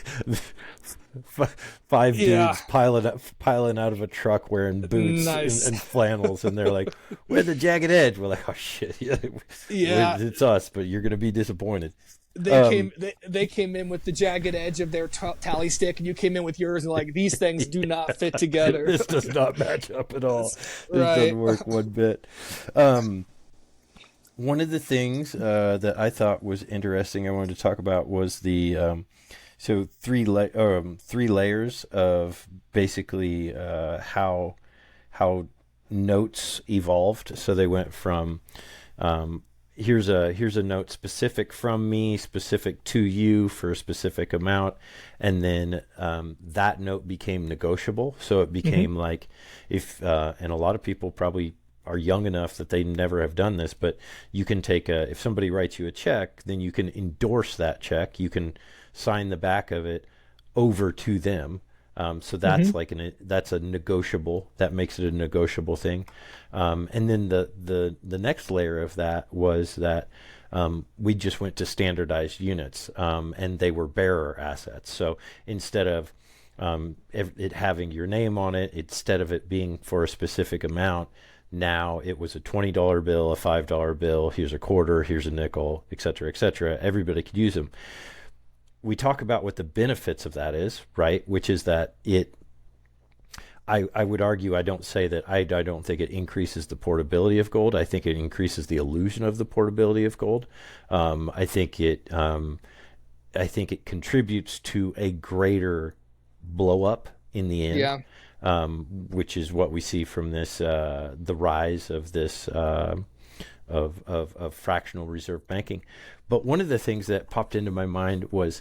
Speaker 2: Five dudes piling out of a truck wearing boots and flannels, and they're like, "We're the Jagged Edge." We're like, "Oh shit, it's us," but you're gonna be disappointed.
Speaker 1: They came in with the jagged edge of their tally stick, and you came in with yours, and like, these things do not fit together.
Speaker 2: This does not match up at all. This doesn't work one bit. One of the things that I thought was interesting I wanted to talk about was the three layers of basically how notes evolved. So they went from here's a note specific from me, specific to you for a specific amount, and then that note became negotiable. So it became like, if and a lot of people probably are young enough that they never have done this, but you can take if somebody writes you a check, then you can endorse that check. You can sign the back of it over to them. So that's that's a negotiable. That makes it a negotiable thing. And then the next layer of that was that we just went to standardized units, and they were bearer assets. So instead of it having your name on it, instead of it being for a specific amount, now it was a $20 bill, a $5 bill. Here's a quarter. Here's a nickel, et cetera, et cetera. Everybody could use them. We talk about what the benefits of that is, right? Which is that I would argue, I don't say that I don't think it increases the portability of gold. I think it increases the illusion of the portability of gold. I think it contributes to a greater blow up in the end. Yeah. which is what we see from this the rise of this of fractional reserve banking. But one of the things that popped into my mind was,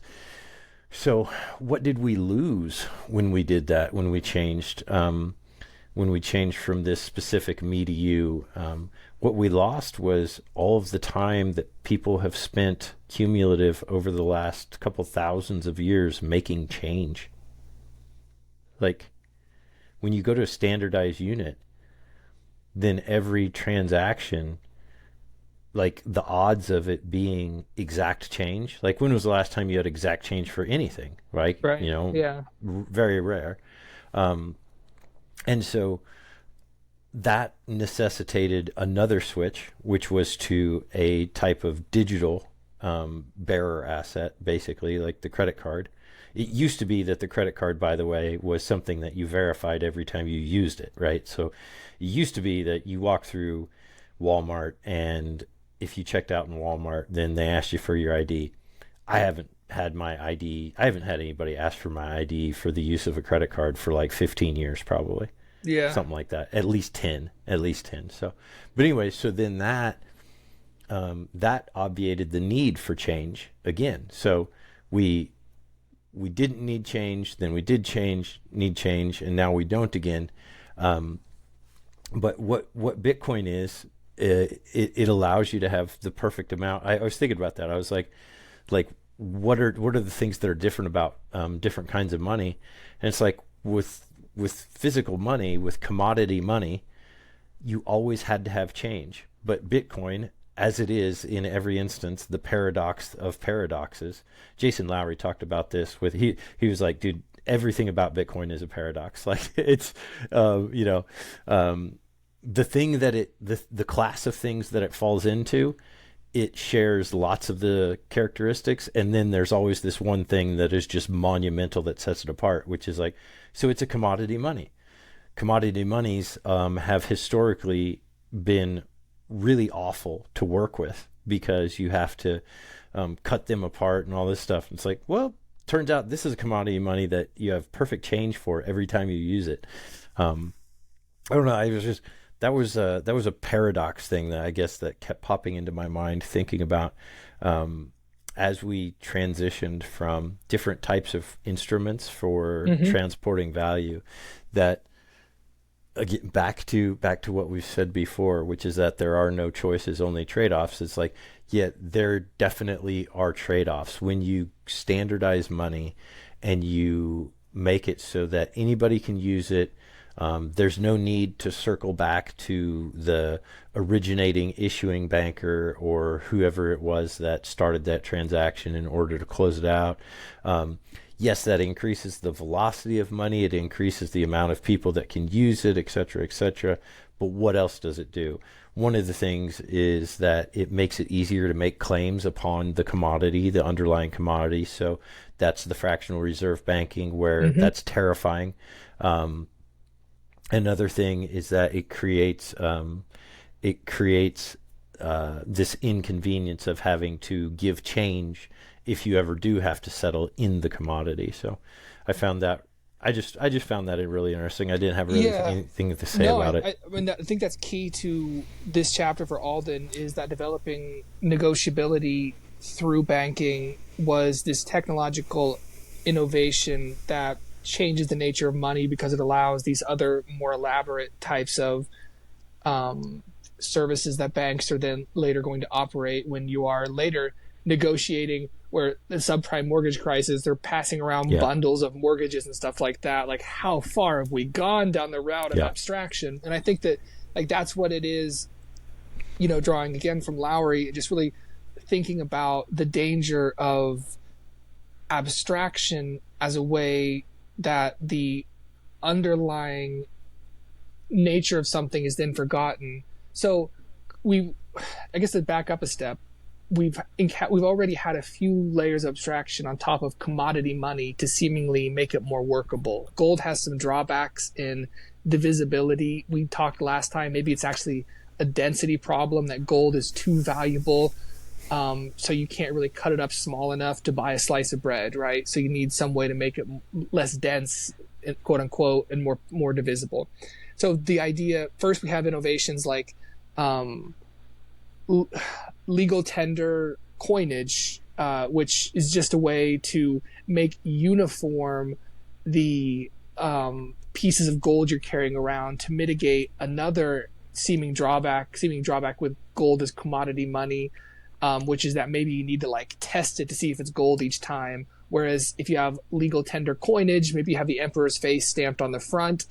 Speaker 2: so what did we lose when we did that? When we changed from this specific me to you? What we lost was all of the time that people have spent cumulative over the last couple thousands of years making change. Like, when you go to a standardized unit, then every transaction, like the odds of it being exact change, like when was the last time you had exact change for anything, right?
Speaker 1: Right.
Speaker 2: You know,
Speaker 1: Yeah.
Speaker 2: very rare. And so that necessitated another switch, which was to a type of digital bearer asset, basically, like the credit card. It used to be that the credit card, by the way, was something that you verified every time you used it, right? So it used to be that you walk through Walmart, and if you checked out in Walmart, then they asked you for your ID. I haven't had my ID. I haven't had anybody ask for my ID for the use of a credit card for like 15 years, probably.
Speaker 1: Yeah.
Speaker 2: Something like that. At least 10. So, but anyway, so then that obviated the need for change again. So we didn't need change, then we did need change, and now we don't again. But what Bitcoin is, it allows you to have the perfect amount. I was thinking about that. I was like, what are the things that are different about different kinds of money? And it's like with physical money, with commodity money, you always had to have change. But Bitcoin, as it is in every instance, the paradox of paradoxes. Jason Lowry talked about this with, he was like, dude, everything about Bitcoin is a paradox. Like, it's, the thing that the class of things that it falls into, it shares lots of the characteristics. And then there's always this one thing that is just monumental that sets it apart, which is like, so it's a commodity money. Commodity monies have historically been really awful to work with because you have to cut them apart and all this stuff. It's like, well, turns out this is a commodity money that you have perfect change for every time you use it. I don't know. I was just, that was a paradox thing that I guess that kept popping into my mind, thinking about as we transitioned from different types of instruments for transporting value, that again, back to what we've said before, which is that there are no choices, only trade-offs. It's like, yeah, there definitely are trade-offs when you standardize money and you make it so that anybody can use it. There's no need to circle back to the originating issuing banker or whoever it was that started that transaction in order to close it out. Yes, that increases the velocity of money. It increases the amount of people that can use it, et cetera, et cetera. But what else does it do? One of the things is that it makes it easier to make claims upon the commodity, the underlying commodity. So that's the fractional reserve banking, where that's terrifying. Another thing is that it creates this inconvenience of having to give change if you ever do have to settle in the commodity. So I found that, I just found that really interesting. I didn't have really anything to say about it.
Speaker 1: I mean, I think that's key to this chapter for Alden, is that developing negotiability through banking was this technological innovation that changes the nature of money because it allows these other more elaborate types of services that banks are then later going to operate when you are later negotiating, where the subprime mortgage crisis, they're passing around bundles of mortgages and stuff like that. Like, how far have we gone down the route of abstraction? And I think that, like, that's what it is, drawing again from Lowry, just really thinking about the danger of abstraction as a way that the underlying nature of something is then forgotten. So I guess to back up a step, we've already had a few layers of abstraction on top of commodity money to seemingly make it more workable. Gold has some drawbacks in divisibility. We talked last time, maybe it's actually a density problem, that gold is too valuable. So you can't really cut it up small enough to buy a slice of bread, right? So you need some way to make it less dense quote unquote, and more divisible. So the idea, first we have innovations like legal tender coinage, which is just a way to make uniform the pieces of gold you're carrying around to mitigate another seeming drawback with gold as commodity money, which is that maybe you need to like test it to see if it's gold each time. Whereas if you have legal tender coinage, maybe you have the emperor's face stamped on the front.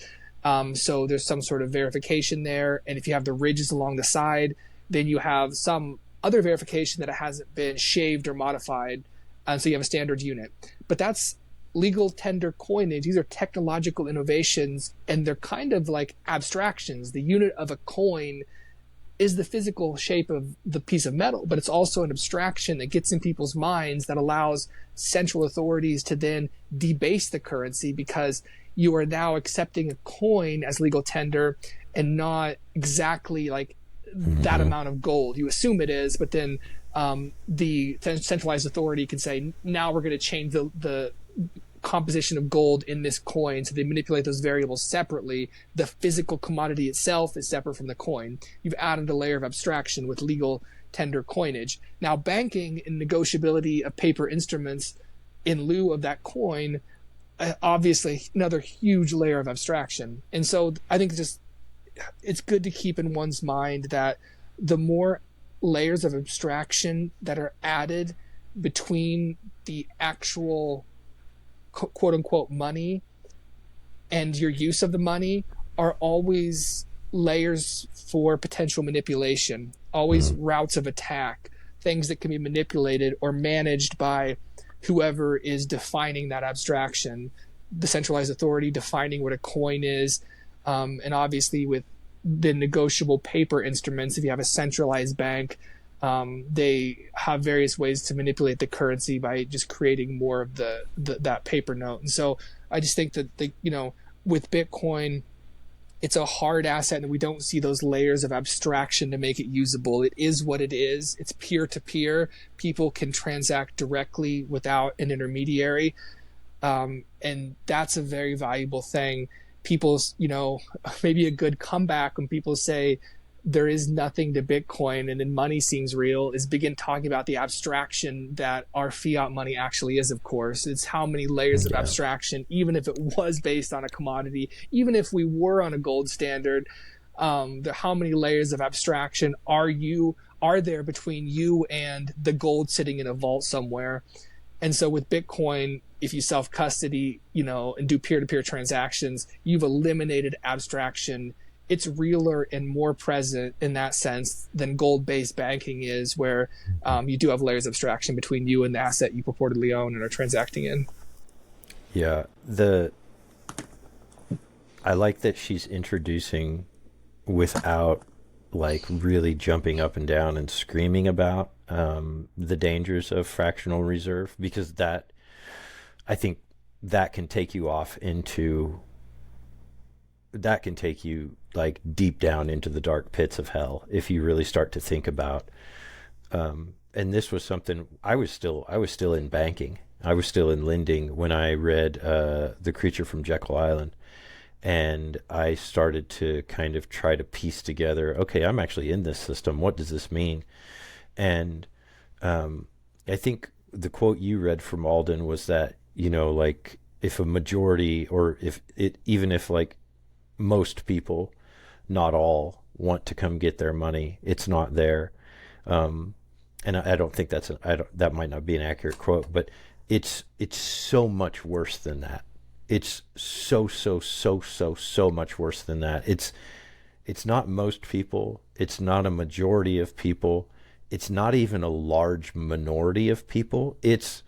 Speaker 1: So there's some sort of verification there. And if you have the ridges along the side, then you have some other verification that it hasn't been shaved or modified. And so you have a standard unit. But that's legal tender coinage. These are technological innovations, and they're kind of like abstractions. The unit of a coin is the physical shape of the piece of metal, but it's also an abstraction that gets in people's minds that allows central authorities to then debase the currency, because you are now accepting a coin as legal tender and not exactly like that amount of gold. You assume it is, but then the centralized authority can say, now we're going to change the composition of gold in this coin. So they manipulate those variables separately. The physical commodity itself is separate from the coin. You've added a layer of abstraction with legal tender coinage. Now, banking and negotiability of paper instruments in lieu of that coin, obviously another huge layer of abstraction. And so I think it's good to keep in one's mind that the more layers of abstraction that are added between the actual quote unquote money and your use of the money are always layers for potential manipulation, always routes of attack, things that can be manipulated or managed by whoever is defining that abstraction, the centralized authority defining what a coin is. And obviously with the negotiable paper instruments, if you have a centralized bank, they have various ways to manipulate the currency by just creating more of that paper note. And so I just think that with Bitcoin, it's a hard asset, and we don't see those layers of abstraction to make it usable. It is what it is. It's peer to peer. People can transact directly without an intermediary, and that's a very valuable thing. People's, maybe a good comeback when people say there is nothing to Bitcoin and then money seems real is begin talking about the abstraction that our fiat money actually is. Of course, it's how many layers of abstraction, even if it was based on a commodity, even if we were on a gold standard, how many layers of abstraction are there between you and the gold sitting in a vault somewhere. And so with Bitcoin, if you self-custody, and do peer-to-peer transactions, you've eliminated abstraction. It's realer and more present in that sense than gold-based banking is, where you do have layers of abstraction between you and the asset you purportedly own and are transacting in.
Speaker 2: Yeah, I like that she's introducing without like really jumping up and down and screaming about the dangers of fractional reserve, because I think that can take you like deep down into the dark pits of hell if you really start to think about. And this was something I was still in banking. I was still in lending when I read The Creature from Jekyll Island, and I started to kind of try to piece together, okay, I'm actually in this system. What does this mean? And I think the quote you read from Alden was that, like if a majority, or even if like most people, not all, want to come get their money, it's not there. And I don't think that might not be an accurate quote, but it's so much worse than that. It's so much worse than that. It's not most people. It's not a majority of people. It's not even a large minority of people. It's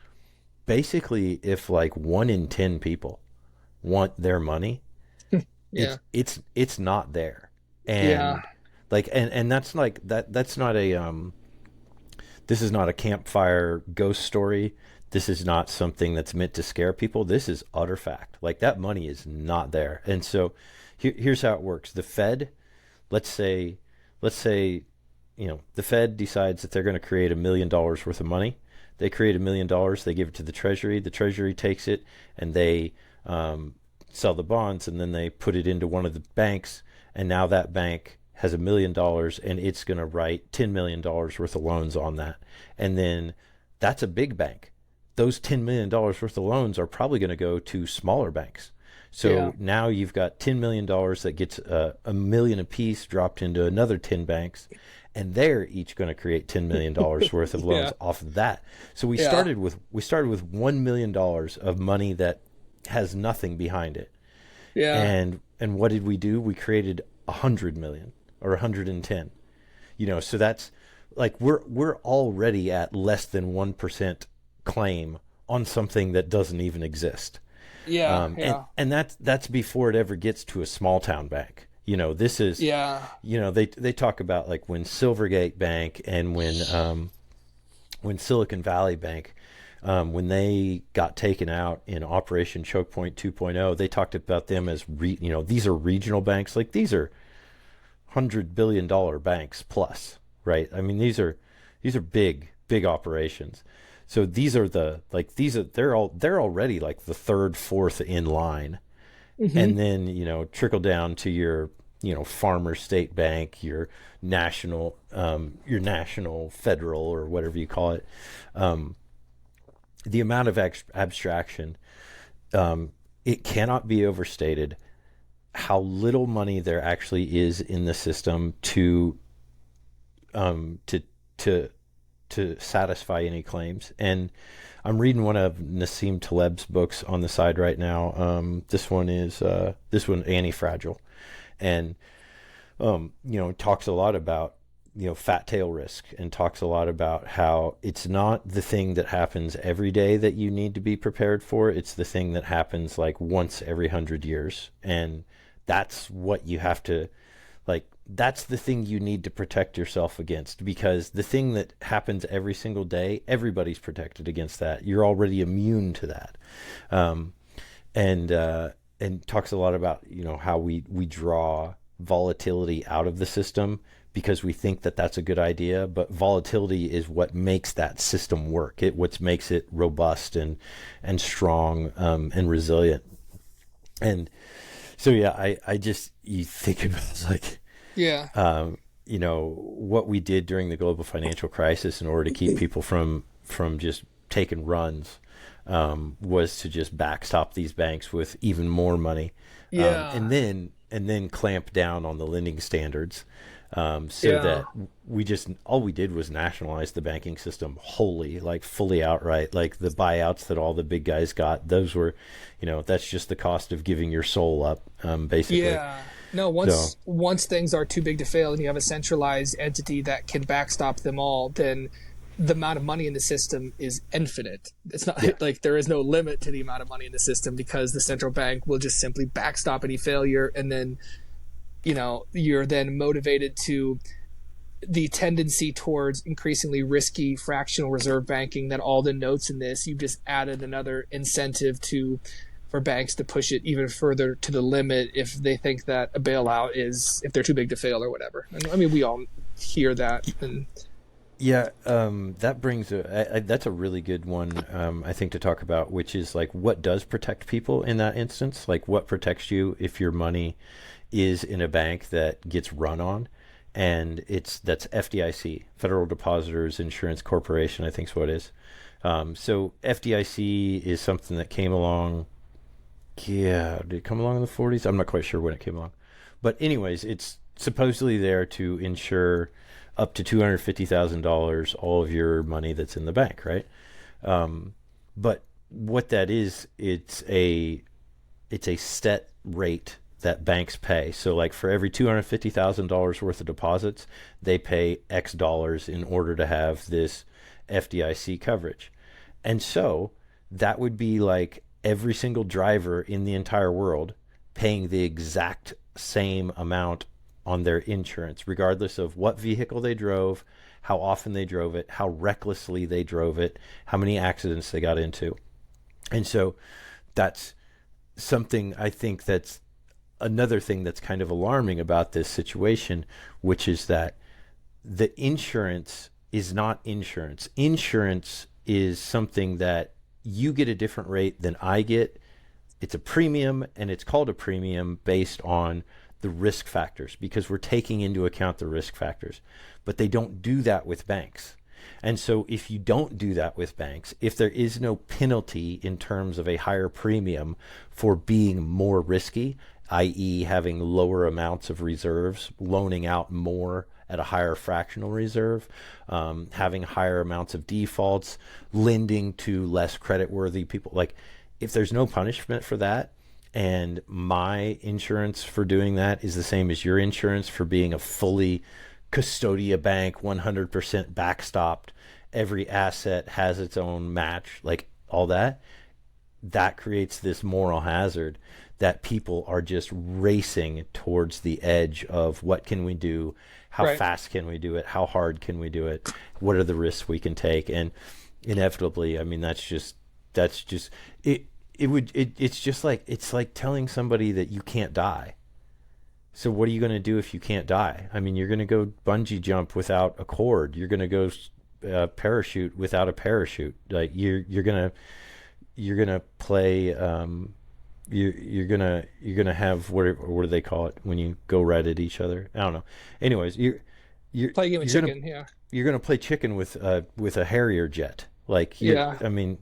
Speaker 2: basically if like 1 in 10 people want their money, it's not there. And like, and that's like, that's not this is not a campfire ghost story. This is not something that's meant to scare people. This is utter fact. Like that money is not there. And so here's how it works. The Fed, let's say, the Fed decides that they're going to create $1 million worth of money. They create $1 million. They give it to the Treasury. The Treasury takes it and they sell the bonds, and then they put it into one of the banks, and now that bank has $1 million, and it's going to write $10 million worth of loans on that. And then that's a big bank. Those $10 million worth of loans are probably going to go to smaller banks. So now you've got $10 million that gets $1 million apiece dropped into another 10 banks, and they're each going to create $10 million worth of loans off of that. So we started with $1 million of money that has nothing behind it. Yeah. And what did we do? We created 100 million or 110. So that's like we're already at less than 1% claim on something that doesn't even exist. And that's before it ever gets to a small town bank. This is they talk about like when Silvergate Bank and when Silicon Valley Bank, when they got taken out in Operation Choke Point 2.0, they talked about them as these are regional banks. Like these are $100 billion banks plus, right? I mean, these are big operations. So they're already like the third, fourth in line. Mm-hmm. And then, trickle down to your, Farmer State Bank, your national federal or whatever you call it. The amount of abstraction, it cannot be overstated how little money there actually is in the system to satisfy any claims. And I'm reading one of Nassim Taleb's books on the side right now. This one Anti-Fragile, and talks a lot about fat tail risk, and talks a lot about how it's not the thing that happens every day that you need to be prepared for. It's the thing that happens like once every 100 years, and that's what you have to that's the thing you need to protect yourself against, because the thing that happens every single day, everybody's protected against that. You're already immune to that. And talks a lot about, how we draw volatility out of the system because we think that that's a good idea, but volatility is what makes that system work. What makes it robust and strong, and resilient. And so, you think about like, what we did during the global financial crisis in order to keep people from just taking runs, was to just backstop these banks with even more money, and then clamp down on the lending standards, that all we did was nationalize the banking system wholly, like fully outright. Like the buyouts that all the big guys got, those were, that's just the cost of giving your soul up, basically. Yeah.
Speaker 1: No, once things are too big to fail and you have a centralized entity that can backstop them all, then the amount of money in the system is infinite. It's not like there is no limit to the amount of money in the system, because the central bank will just simply backstop any failure. And then, you're then motivated to the tendency towards increasingly risky fractional reserve banking that Alden notes in this. You've just added another incentive for banks to push it even further to the limit if they think that a bailout if they're too big to fail or whatever. I mean, we all hear that. And
Speaker 2: that brings that's a really good one, I think, to talk about, which is like what does protect people in that instance. Like what protects you if your money is in a bank that gets run on, and that's FDIC, Federal Depositors Insurance Corporation, I think is what it is. So FDIC is something that came along. Yeah, did it come along in the 40s? I'm not quite sure when it came along. But anyways, it's supposedly there to insure up to $250,000 all of your money that's in the bank, right? But what that is, it's a set rate that banks pay. So like for every $250,000 worth of deposits, they pay X dollars in order to have this FDIC coverage. And so that would be like every single driver in the entire world paying the exact same amount on their insurance, regardless of what vehicle they drove, how often they drove it, how recklessly they drove it, how many accidents they got into. And so that's something, I think, that's another thing that's kind of alarming about this situation, which is that the insurance is not insurance. Insurance is something that you get a different rate than I get it's a premium, and it's called a premium based on the risk factors, because we're taking into account the risk factors. But they don't do that with banks. And so if you don't do that with banks, if there is no penalty in terms of a higher premium for being more risky, i.e. having lower amounts of reserves, loaning out more at a higher fractional reserve, having higher amounts of defaults, lending to less creditworthy people, like if there's no punishment for that, and my insurance for doing that is the same as your insurance for being a fully custodia bank, 100% backstopped, every asset has its own match, like all that, that creates this moral hazard that people are just racing towards the edge of what can we do, how
Speaker 1: Right.
Speaker 2: fast can we do it, how hard can we do it, what are the risks we can take. And inevitably, I mean, that's just it. It's just like, it's like telling somebody that you can't die. So what are you going to do if you can't die? I mean, you're going to go bungee jump without a cord. You're going to go parachute without a parachute. Like you're gonna play. You're gonna have what do they call it when you go right at each other? I don't know. Anyways, you're
Speaker 1: Play a game of
Speaker 2: you're
Speaker 1: chicken.
Speaker 2: gonna, you're gonna play chicken with a Harrier jet. Like I mean,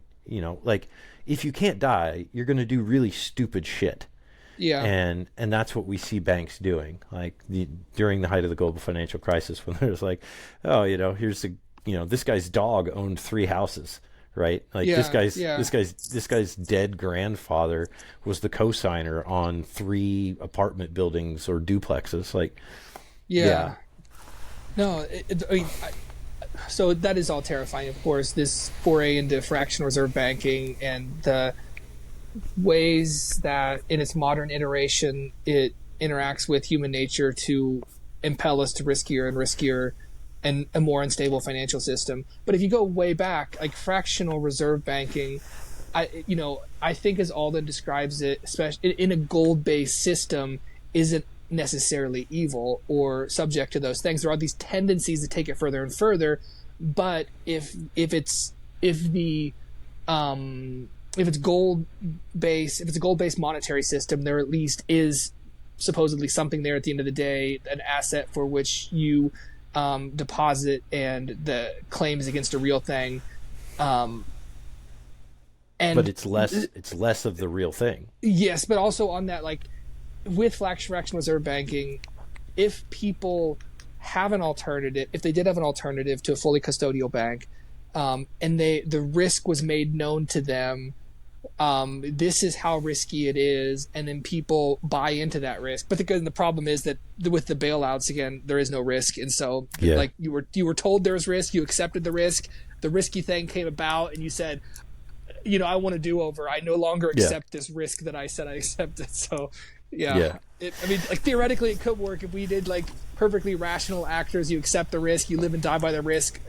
Speaker 2: like if you can't die, you're gonna do really stupid shit.
Speaker 1: Yeah.
Speaker 2: And that's what we see banks doing. Like during the height of the global financial crisis, when there's like, oh, here's this guy's dog owned 3 houses, right? Like this guy's dead grandfather was the cosigner on 3 apartment buildings or duplexes. Like, yeah.
Speaker 1: No, so that is all terrifying. Of course, this foray into fractional reserve banking and the ways that in its modern iteration it interacts with human nature to impel us to riskier and riskier and a more unstable financial system. But if you go way back, like fractional reserve banking, I think as Alden describes it, especially in a gold-based system, isn't necessarily evil or subject to those things. There are these tendencies to take it further and further, but if it's a gold-based monetary system, there at least is supposedly something there at the end of the day, an asset for which you deposit, and the claims against a real thing. But
Speaker 2: it's less of the real thing.
Speaker 1: Yes, but also on that, like with fractional reserve banking, if people have an alternative, if they did have an alternative to a fully custodial bank, and the risk was made known to them, this is how risky it is, and then people buy into that risk. But the problem is that with the bailouts, again, there is no risk, and so like you were told there's risk, you accepted the risk, the risky thing came about, and you said, I want a do-over. I no longer accept this risk that I said I accepted. So I mean, like theoretically it could work if we did like perfectly rational actors. You accept the risk, you live and die by the risk,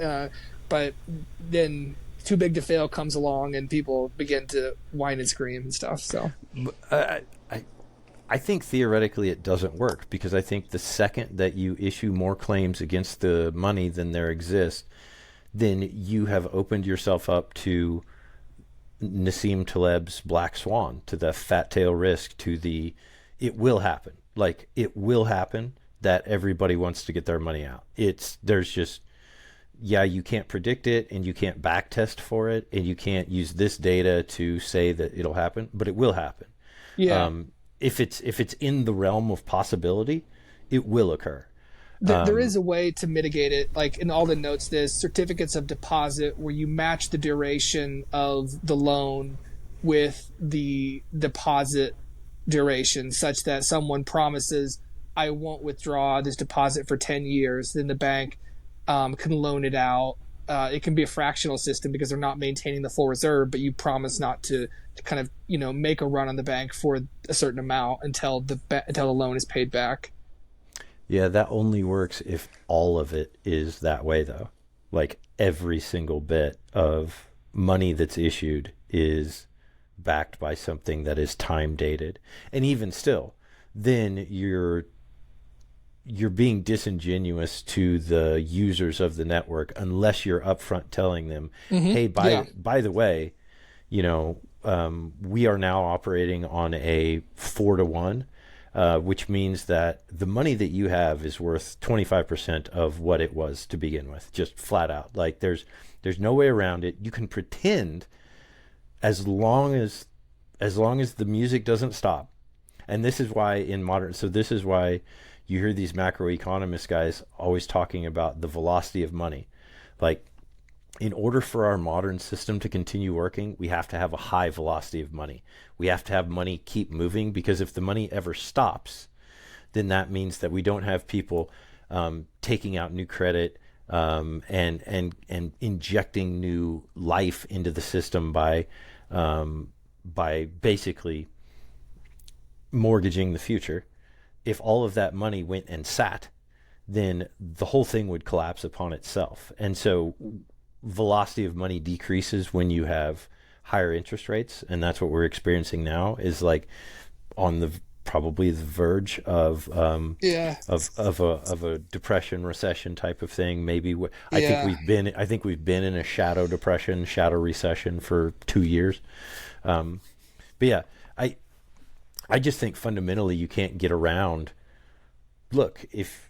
Speaker 1: but then too big to fail comes along and people begin to whine and scream and stuff. So
Speaker 2: I think theoretically it doesn't work, because I think the second that you issue more claims against the money than there exists, then you have opened yourself up to Nassim Taleb's black swan, to the fat tail risk, to the it will happen. Like it will happen that everybody wants to get their money out. There's just you can't predict it, and you can't back test for it, and you can't use this data to say that it'll happen, but it will happen. If it's in the realm of possibility, it will occur.
Speaker 1: There is a way to mitigate it. Like in Alden notes, there's certificates of deposit where you match the duration of the loan with the deposit duration, such that someone promises, I won't withdraw this deposit for 10 years. Then the bank can loan it out. It can be a fractional system because they're not maintaining the full reserve, but you promise not to kind of make a run on the bank for a certain amount until the loan is paid back.
Speaker 2: Yeah, that only works if all of it is that way, though. Like every single bit of money that's issued is backed by something that is time dated. And even still, then you're being disingenuous to the users of the network unless you're upfront telling them, hey, by the way, we are now operating on a 4-to-1, which means that the money that you have is worth 25% of what it was to begin with, just flat out. Like there's no way around it. You can pretend as long as the music doesn't stop. And this is why this is why you hear these macroeconomist guys always talking about the velocity of money. Like, in order for our modern system to continue working, we have to have a high velocity of money. We have to have money keep moving, because if the money ever stops, then that means that we don't have people taking out new credit and injecting new life into the system by basically mortgaging the future. If all of that money went and sat, then the whole thing would collapse upon itself. And so velocity of money decreases when you have higher interest rates, and that's what we're experiencing now, is like on the probably the verge of a depression, recession type of thing. Maybe I think we've been in a shadow depression, shadow recession for 2 years. But yeah, I just think fundamentally you can't get around. Look, if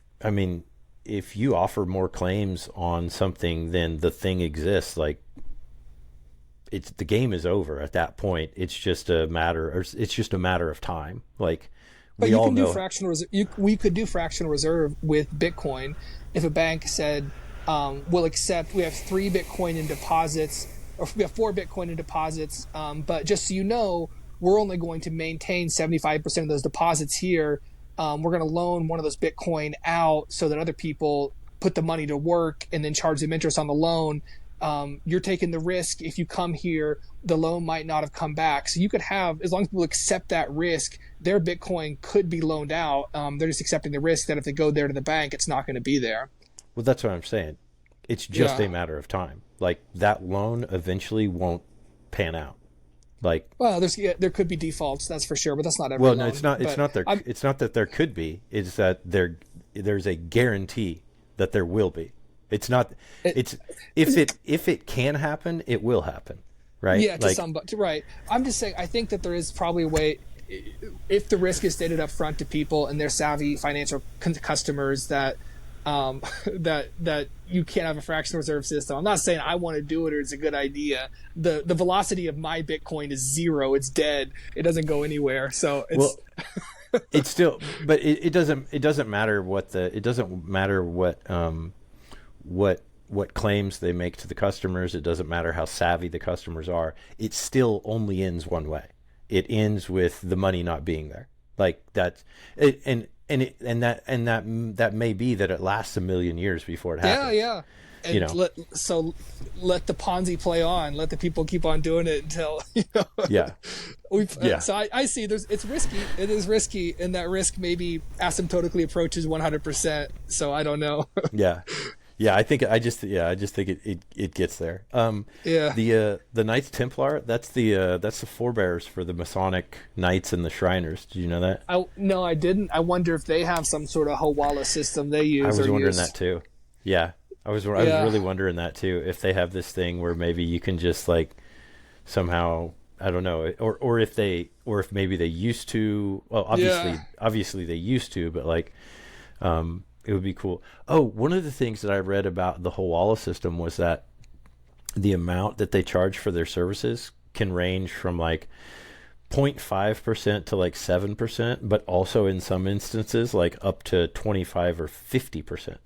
Speaker 2: you offer more claims on something than the thing exists, like the game is over at that point. It's just a matter of time. Like,
Speaker 1: but you can do fractional reserve. We could do fractional reserve with Bitcoin if a bank said, we'll accept, we have 3 Bitcoin in deposits, or we have 4 Bitcoin in deposits, but just so you know, we're only going to maintain 75% of those deposits here. We're going to loan one of those Bitcoin out so that other people put the money to work and then charge them interest on the loan. You're taking the risk. If you come here, the loan might not have come back. So you could have, as long as people accept that risk, their Bitcoin could be loaned out. They're just accepting the risk that if they go there to the bank, it's not going to be there.
Speaker 2: Well, that's what I'm saying. It's just a matter of time. Like, that loan eventually won't pan out. Like,
Speaker 1: well, there could be defaults, that's for sure, but that's not every loan.
Speaker 2: No, it's not. It's not that there could be. It's that there's a guarantee that there will be. It's not. If it can happen, it will happen, right?
Speaker 1: Yeah, right. I'm just saying. I think that there is probably a way, if the risk is stated up front to people and they're savvy financial customers, that that you can't have a fractional reserve system. I'm not saying I want to do it or it's a good idea. The velocity of my Bitcoin is 0. It's dead. It doesn't go anywhere. So it's
Speaker 2: it's still, but it doesn't matter what what claims they make to the customers. It doesn't matter how savvy the customers are. It still only ends one way. It ends with the money not being there. Like, that's it, and that may be that it lasts a million years before it happens.
Speaker 1: Yeah. And let the Ponzi play on. Let the people keep on doing it until So I see it's risky. It is risky, and that risk maybe asymptotically approaches 100%. So I don't know.
Speaker 2: I think it gets there. The Knights Templar, that's the forebears for the Masonic Knights and the Shriners. Did you know that?
Speaker 1: No, I didn't. I wonder if they have some sort of Hawala system they use.
Speaker 2: I was wondering that too. Yeah, I was really wondering that too. If they have this thing where maybe you can just like somehow, I don't know, or if maybe they used to. Well, obviously they used to, but like. It would be cool. Oh, one of the things that I read about the Hawala system was that the amount that they charge for their services can range from like 0.5% to like 7%, but also in some instances like up to 25 or 50%.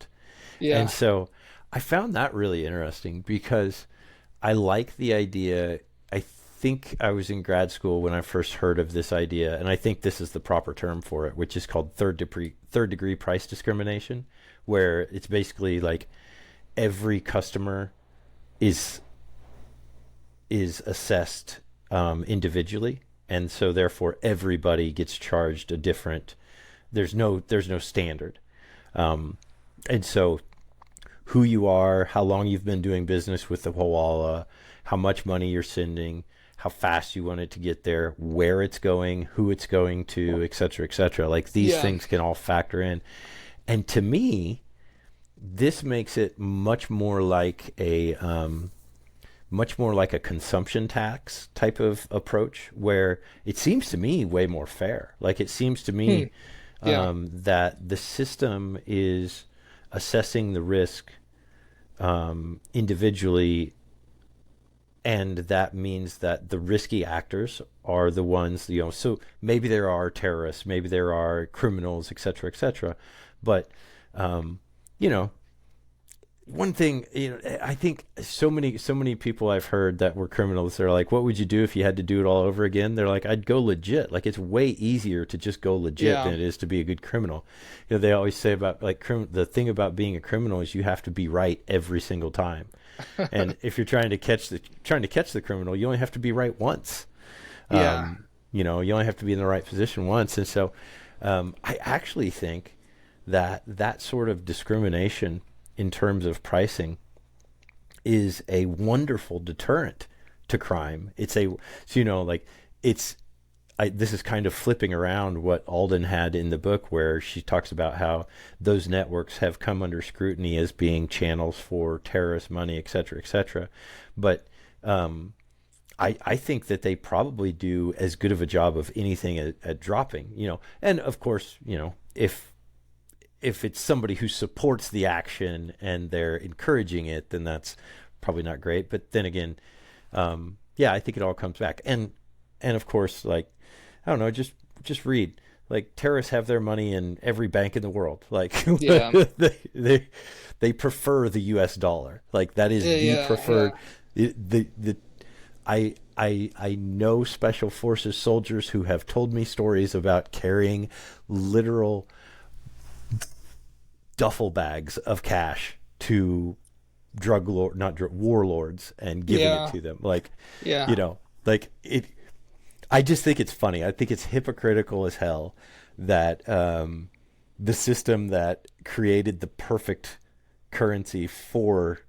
Speaker 2: Yeah. And so I found that really interesting because I like the idea. I think I was in grad school when I first heard of this idea, and I think this is the proper term for it, which is called third degree price discrimination, where it's basically like every customer is assessed individually, and so therefore everybody gets charged a different. There's no standard, and so who you are, how long you've been doing business with the Hawala, how much money you're sending, how fast you want it to get there, where it's going, who it's going to, et cetera, et cetera. Like, these things can all factor in. And to me, this makes it much more like a much more like a consumption tax type of approach, where it seems to me way more fair. Like it seems to me that the system is assessing the risk individually, and that means that the risky actors are the ones, so maybe there are terrorists, maybe there are criminals, et cetera, but one thing, I think so many people I've heard that were criminals, they're like, what would you do if you had to do it all over again? They're like, I'd go legit. Like, it's way easier to just go legit than it is to be a good criminal. They always say about like the thing about being a criminal is you have to be right every single time. And if you're trying to catch the criminal, you only have to be right once. You only have to be in the right position once. And so I actually think that sort of discrimination in terms of pricing is a wonderful deterrent to crime. This is kind of flipping around what Alden had in the book, where she talks about how those networks have come under scrutiny as being channels for terrorist money, et cetera. But I think that they probably do as good of a job of anything at dropping, and of course, if it's somebody who supports the action and they're encouraging it, then that's probably not great. But then again, I think it all comes back. And of course, like, I don't know, just read, like, terrorists have their money in every bank in the world. Like, they prefer the US dollar. Like, that is the preferred, I know special forces soldiers who have told me stories about carrying literal duffel bags of cash to warlords and giving it to them. I just think it's funny. I think it's hypocritical as hell that the system that created the perfect currency for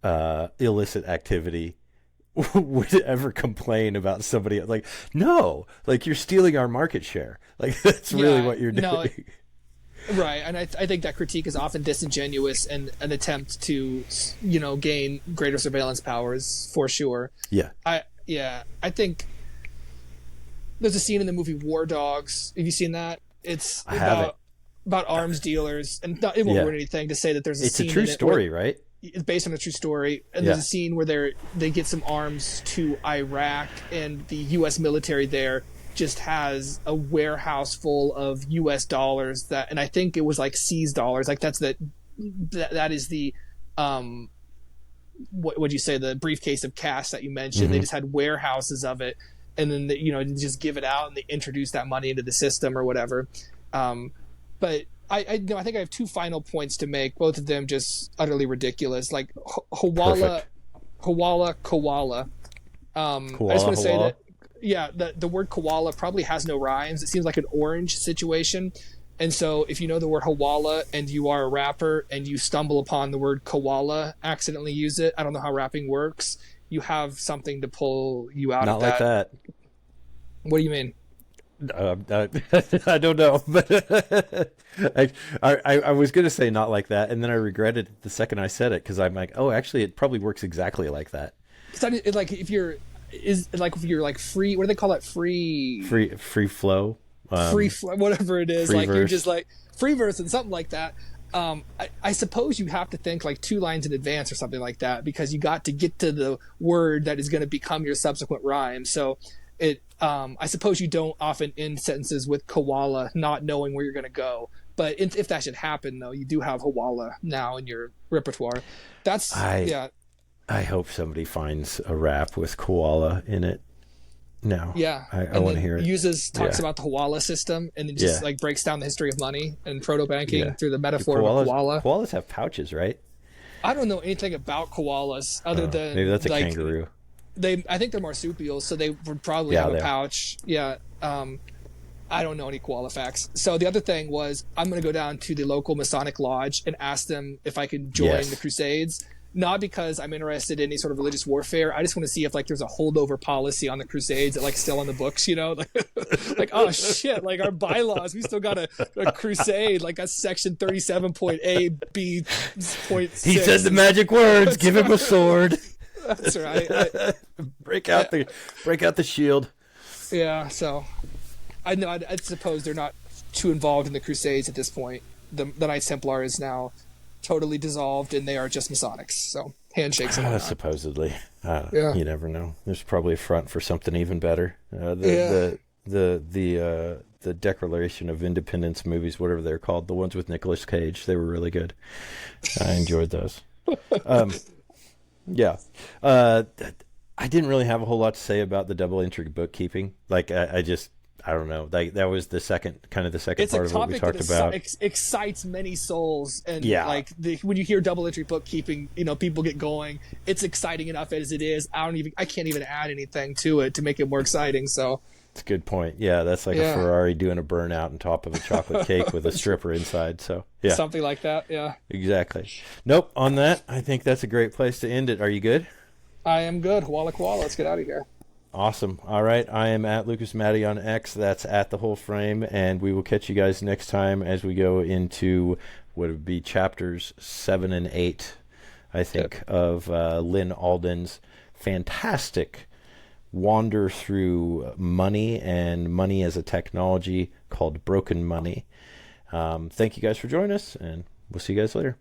Speaker 2: illicit activity would ever complain about somebody like, no, like, you're stealing our market share. Like, that's really what you're doing.
Speaker 1: No, right, and I think that critique is often disingenuous and an attempt to, gain greater surveillance powers, for sure. I think there's a scene in the movie War Dogs. Have you seen that? It's about arms dealers, and it won't ruin anything to say that there's a scene.
Speaker 2: It's a true story, right?
Speaker 1: It's based on a true story, and there's a scene where they get some arms to Iraq, and the U.S. military there just has a warehouse full of US dollars and I think it was like seized dollars. Like that is the what would you say, the briefcase of cash that you mentioned. Mm-hmm. They just had warehouses of it, and then they just give it out and they introduce that money into the system or whatever. But I think I have two final points to make, both of them just utterly ridiculous. Like Hawala. I just want to say that the word koala probably has no rhymes. It seems like an orange situation. And so if you know the word Hawala and you are a rapper and you stumble upon the word koala, accidentally use it, I don't know how rapping works, you have something to pull you out of that. Not like that. What do you mean?
Speaker 2: I don't know. I was going to say not like that, and then I regretted it the second I said it, because I'm like, oh, actually, it probably works exactly like that.
Speaker 1: It's like if you're like free, what do they call it? Free
Speaker 2: flow,
Speaker 1: free flow, whatever it is. Like,
Speaker 2: verse.
Speaker 1: You're just like free verse and something like that. I suppose you have to think like 2 lines in advance or something like that, because you got to get to the word that is going to become your subsequent rhyme. So I suppose you don't often end sentences with koala not knowing where you're going to go. But if that should happen, though, you do have Hawala now in your repertoire. I
Speaker 2: hope somebody finds a rap with koala in it. No.
Speaker 1: Yeah.
Speaker 2: I want to hear it.
Speaker 1: Talks about the Hawala system, and it just like breaks down the history of money and proto-banking through the metaphor of a koala.
Speaker 2: Koalas have pouches, right?
Speaker 1: I don't know anything about koalas other than
Speaker 2: maybe that's a kangaroo.
Speaker 1: I think they're marsupials, so they would probably have a pouch. Yeah. I don't know any koala facts. So the other thing was, I'm going to go down to the local Masonic lodge and ask them if I can join the Crusades. Not because I'm interested in any sort of religious warfare. I just want to see if like there's a holdover policy on the Crusades that like still on the books, like oh shit, like our bylaws, we still got a crusade, like that's section 37.A B.6.
Speaker 2: He said the magic words, give him a sword.
Speaker 1: That's right.
Speaker 2: break out the shield.
Speaker 1: Yeah. So I know. I suppose they're not too involved in the Crusades at this point. The Knights Templar is now totally dissolved, and they are just Masonics. So handshakes and whatnot.
Speaker 2: Supposedly.
Speaker 1: Yeah.
Speaker 2: You never know. There's probably a front for something even better. The Declaration of Independence movies, whatever they're called, the ones with Nicolas Cage, they were really good. I enjoyed those. Yeah. I didn't really have a whole lot to say about the double entry bookkeeping. Like, I don't know. That was the second part of what we talked about.
Speaker 1: It excites many souls, and
Speaker 2: yeah.
Speaker 1: When you hear double entry bookkeeping, people get going. It's exciting enough as it is. I can't even add anything to it to make it more exciting. So
Speaker 2: that's a good point. Yeah, that's like a Ferrari doing a burnout on top of a chocolate cake with a stripper inside. So yeah,
Speaker 1: something like that. Yeah,
Speaker 2: exactly. Nope. On that, I think that's a great place to end it. Are you good?
Speaker 1: I am good. Hawala Hawala. Let's get out of here.
Speaker 2: Awesome. All right. I am at lucasmaddy on X. That's at thewholeframe. And we will catch you guys next time as we go into what would be chapters 7 and 8, I think, of Lyn Alden's fantastic wander through money and money as a technology called Broken Money. Thank you guys for joining us, and we'll see you guys later.